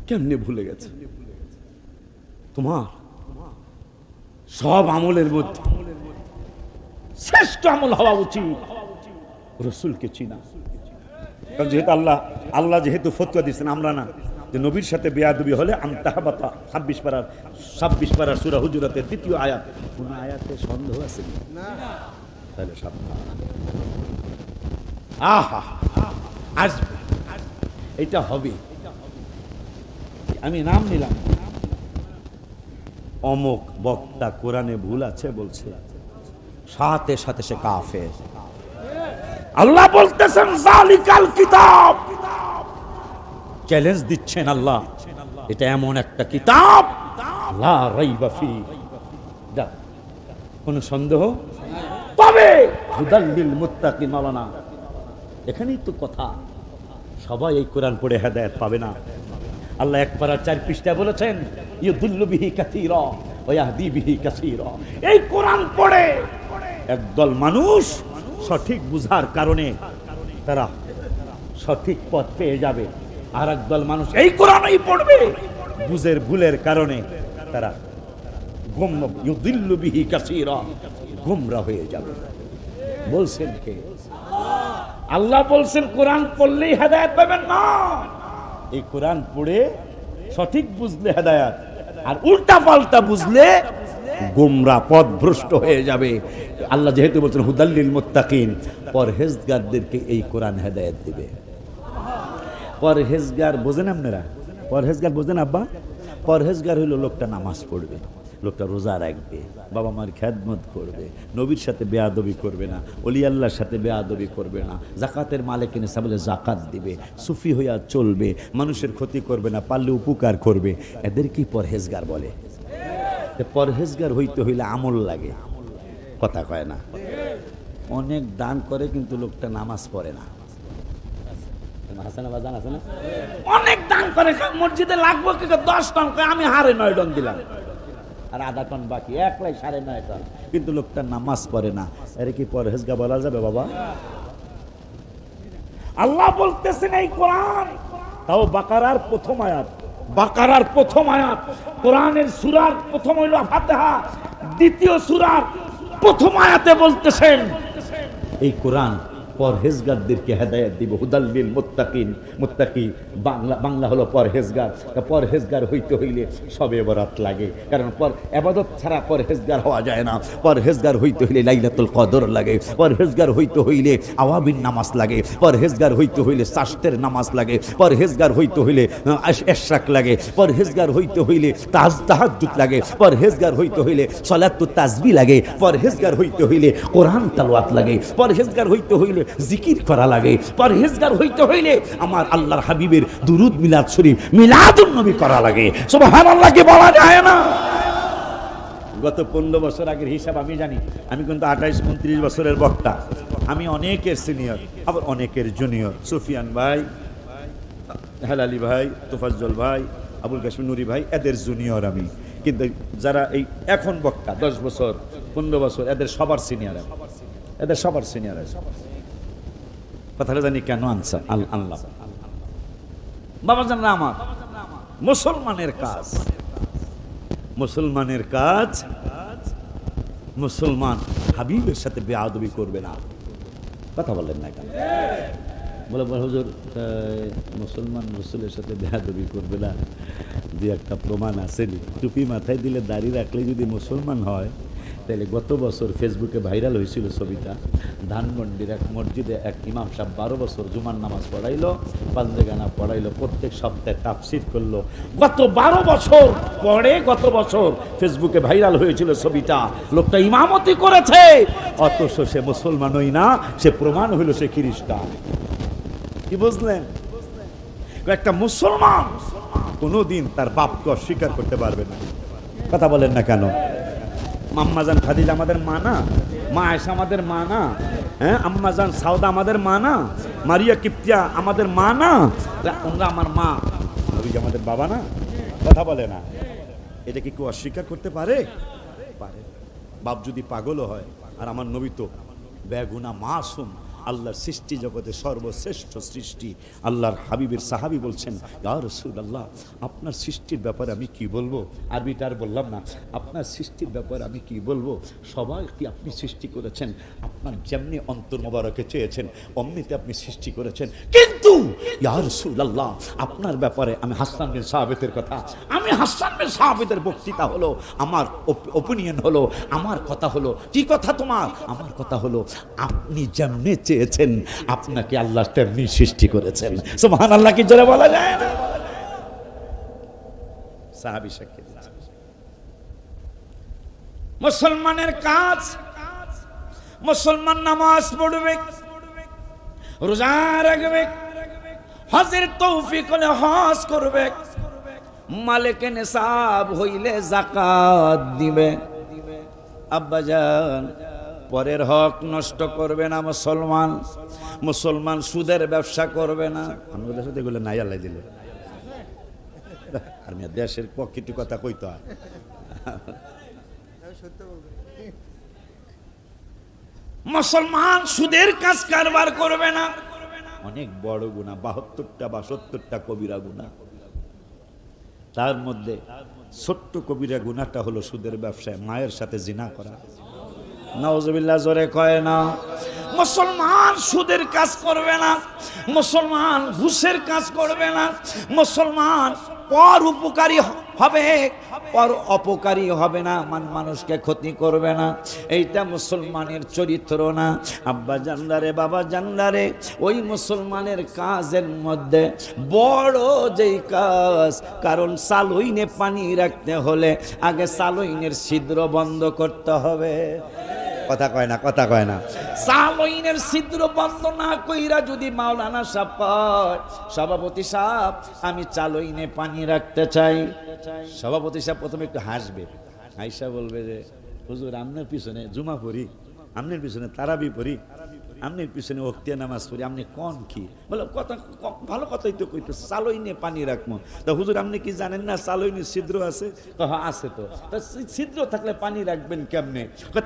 কেমনে ভুলে গেছে? তোমার সব আমলের মধ্যে শ্রেষ্ঠ আমল হওয়া উচিত রসুলকে চিনা। কারণ যেহেতু আল্লাহ যেহেতু ফতোয়া দিচ্ছেন, আমরা না, যে নবীর সাথে বেয়াদবি হলে আমতাহাবাতা 26 পারার সূরা হুজুরাতের 2য় আয়াত। কোন আয়াতে সন্দেহ আছে না? তাহলে সাবধান। আহা, আসবে, এটা হবে। আমি নাম নিলাম, অমুক বক্তা কোরআনে ভুল আছে বলছে, সাথে সাথে সে কাফের। আল্লাহ বলতেছেন জালিকাল কিতাব, চ্যালেঞ্জ দিচ্ছেন আল্লাহ, এটা এমন একটা কিতাব লা রাইবা ফি, কোন সন্দেহ, তবে হুদাল লিল মুত্তাকিন। মাওলানা এখানেই তো কথা, সবাই এই কোরআন পড়ে হেদায়েত পাবে না। আল্লাহ 1 পারা 4 পৃষ্ঠায় বলেছেন ইউদিল্লু বিহি কাসীরা ওয়া ইয়াহদি বিহি কাসীরা। এই কোরআন পড়ে একদল মানুষ সঠিক বুঝার কারণে তারা সঠিক পথ পেয়ে যাবে, আর একদল মানুষ এই কোরআনই পড়বে বুঝের ভুলের কারণে তারা ইউদিল্লু বিহি কাসীরা, গোমরা হয়ে যাবে। বলছেন কে? আল্লাহ বলছেন কোরআন পড়লেই হেদায়েত পাবেন না। এই কোরআন পড়ে সঠিক বুঝলে হেদায়েত, আর উল্টা পাল্টা বুঝলে গোমরা, পথভ্রষ্ট হয়ে যাবে। আল্লাহ যেহেতু বলছেন হুদাল লিল মুত্তাকিন, পরহেজগারদেরকে এই কোরআন হেদায়েত দিবে। পরহেজগার বোঝেন আপনারা? পরহেজগার বোঝেন আব্বা? পরহেজগার হইল লোকটা নামাজ পড়বে, লোকটা রোজা রাখবে, বাবা মার খেদমত করবে, নবীর সাথে বেয়াদবি করবে না, ওলি আল্লাহর সাথে বেয়াদবি করবে না, জাকাতের মালে কিনে সাবলে জাকাত দিবে, সুফি হইয়া চলবে, মানুষের ক্ষতি করবে না, পারলে উপকার করবে, এদেরকেই পরহেজগার বলে। পরহেজগার হইতে হইলে আমল লাগে, কথা কয় না। অনেক দান করে কিন্তু লোকটা নামাজ পড়ে না। অনেক দান করে, মসজিদে লাগবো কি 10 টন, আমি হারে 9 টন দিলাম, আর আধা টন বাকি, 1.9 টন, কিন্তু লোকটা নামাজ পড়ে না। এর কি পরহেজগার বলা যাবে বাবা? আল্লাহ বলতেছেন এই কোরআন, তাও বাকারার প্রথম আয়াত, বাকারার প্রথম আয়াত, কোরআনের সূরার প্রথম হইল ফাতিহা, দ্বিতীয় সূরার প্রথম আয়াতে বলতেছেন এই কোরআন পরহেজগারদেরকে হেদায়েত দিব। হুদাল লিল মুত্তাকিন, মুত্তাকি বাংলা হলো পরহেজগার। পরহেজগার হইতে হইলে সবে বরাত লাগে, কারণ ইবাদত ছাড়া পরহেজগার হওয়া যায় না। পরহেজগার হইতে হইলে লাইলাতুল কদর লাগে, পরহেজগার হইতে হইলে আওয়াবিন নামাজ লাগে, পরহেজগার হইতে হইলে সাস্তের নামাজ লাগে, পরহেজগার হইতে হইলে ইশরাক লাগে, পরহেজগার হইতে হইলে তাহাজ্জুদ লাগে, পরহেজগার হইতে হইলে সালাতুত তাসবিহ লাগে, পরহেজগার হইতে হইলে কোরআন তেলাওয়াত লাগে, পরহেজগার হইতে হইলে জিকির করা লাগে, পরহেজগার হইতে হইলে আমার আল্লাহর হাবিবের দুরুদ মিলাদ শরীফ মিলাদুন নবী করা লাগে। সুবহানাল্লাহ কি বলা যায় না? গত 15 বছর আগের হিসাব আমি জানি, আমি কিন্তু 28-29 বছরের বক্তা। আমি অনেকের সিনিয়র, আবার অনেকের জুনিয়র। সুফিয়ান ভাই, হেলালি ভাই, তোফাজ্জল ভাই, আবুল কাশিম নুরি ভাই, এদের জুনিয়র আমি। কিন্তু যারা এই এখন বক্তা 10 বছর 15 বছর, এদের সবার সিনিয়র, এদের সবার সিনিয়র। কথাটা জানি কেন আনসার আল্লাহ বাবা জান, আমার মুসলমানের কাজ, মুসলমানের কাজ, মুসলমান হাবিবের সাথে বেয়াদবি করবে না। কথা বললেন না কেন? বলে হুজুর মুসলমান রসুলের সাথে বেয়াদবি করবে না, যে একটা প্রমাণ আসেনি। টুপি মাথায় দিলে দাড়ি রাখলে যদি মুসলমান হয়, তাহলে গত বছর ফেসবুকে ভাইরাল হয়েছিল ছবিটা। ধানমন্ডির এক মসজিদে এক ইমাম সাহেব 12 বছর জুমার নামাজ পড়াইলো, পাঞ্জেগানা পড়াইলো, প্রত্যেক সপ্তাহে তাফসীর করলো। গত 12 বছর পরে গত বছর ফেসবুকে ভাইরাল হয়েছিল ছবিটা। লোকটা ইমামতি করেছে, অথচ সে মুসলমানই না, সে প্রমাণ হইল সে খ্রিস্টান। কি বুঝলেন? একটা মুসলমান কোনোদিন তার বাপকে অস্বীকার করতে পারবে না। কথা বলেন না কেন? আম্মাজান খাদিজা আমাদের মা না? মা আয়েশা আমাদের মা না? হ্যাঁ, আম্মাজান সাউদা আমাদের মা না? মারিয়া কিপ্তিয়া আমাদের মা না? ওরা আমার মা, নবীজি আমাদের বাবা না? কথা বলে না? এটা কি কেউ অস্বীকার করতে পারে? পারে। বাপ যদি পাগলও হয়, আর আমার নবী তো বেগুনা মাসুম, আল্লাহর সৃষ্টি জগতে সর্বশ্রেষ্ঠ সৃষ্টি। আল্লাহর হাবিবের সাহাবী বলছেন, ইয়া রাসূলুল্লাহ, আপনার সৃষ্টির ব্যাপারে আমি কি বলবো? আরবিটা আর বললাম না। আপনার সৃষ্টির ব্যাপারে আমি কি বলবো? সবাইকে আপনি সৃষ্টি করেছেন, আপনার যেমনি অন্তর মোবারকে চেয়েছেন অমনিতে আপনি সৃষ্টি করেছেন, কিন্তু ইয়া রাসূলুল্লাহ, আপনার ব্যাপারে আমি হাসান বিন সাবিতের কথা, আমি হাসান বিন সাবিতের বক্তৃতা হলো, আমার ওপিনিয়ন হলো, আমার কথা হলো। কি কথা তোমার? আমার কথা হলো, আপনি যেমনি চেয়েছেন আপনাকে আল্লাহ তেমনি সৃষ্টি করেছেন। সুবহানাল্লাহ কি জোরে বলা যায় না? সাহাবী সাক্ষী দিচ্ছেন। মুসলমানের কাজ, মুসলমান নামাজ পড়বে, রোজা রাখবে, হজের তৌফিক হলে হজ করবে, মালিকে নিসাব হইলে যাকাত দিবে। আব্বাজান, পরের হক নষ্ট করবে না মুসলমান। মুসলমান সুদের ব্যবসা করবে না। আমাদের সাথে এগুলো নাই, আল্লাহ দিলে। আর দেশের পক্ষে একটু কথা কইতে হয়। মুসলমান সুদের কাজ কারবার করবে না। অনেক বড় গুনাহ, 72টা বা 70টা কবিরা গুনাহ। তার মধ্যে ছোট্ট কবিরা গুনাহটা হলো সুদের ব্যবসায় মায়ের সাথে জিনা করা। নাউজুবিল্লাহ, জোরে কয় না। মুসলমান সুদের কাজ করবে না, মুসলমান ঘুষের কাজ করবে না, মুসলমান পর উপকারী হবে, পর অপকারী হবে না, মানুষকে ক্ষতি করবে না। এইটা মুসলমানের চরিত্র না। আব্বা জানদারে, বাবা জানদারে, ওই মুসলমানের কাজের মধ্যে বড় যেই কাজ, কারণ সালইনে পানি রাখতে হলে আগে সালইনের ছিদ্র বন্ধ করতে হবে। কথা কয় না, কথা কয় না। সালইনের ছিদ্র বন্ধ না কইরা যদি মাওলানা সাহেব কয়, সভাপতি সাহেব আমি চালইনে পানি রাখতে চাই, সভাপতি সাহেব প্রথমে একটু হাসবে, হাইসা বলবে যে হুজুর আমনের পিছনে জুমা পড়ি, আমনের পিছনে তারাবি পড়ি, আমনের পিছনে ওক্তিয়া নামাজ পড়ি, আপনি কোন কি বলো? কথা ভালো কথাই তো কইতো, চালইনে পানি রাখবো। তা হুজুর আপনি কি জানেন না চালইনে ছিদ্র আছে? আছে তো। ছিদ্র থাকলে পানি রাখবেন কেমনে?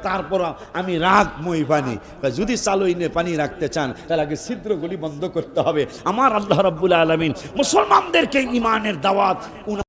তারপর আমি রাখবই পানি। যদি চালইনে পানি রাখতে চান তাহলে আগে ছিদ্রগুলি বন্ধ করতে হবে। আমার আল্লাহ রাব্বুল আলামিন মুসলমানদেরকে ঈমানের দাওয়াত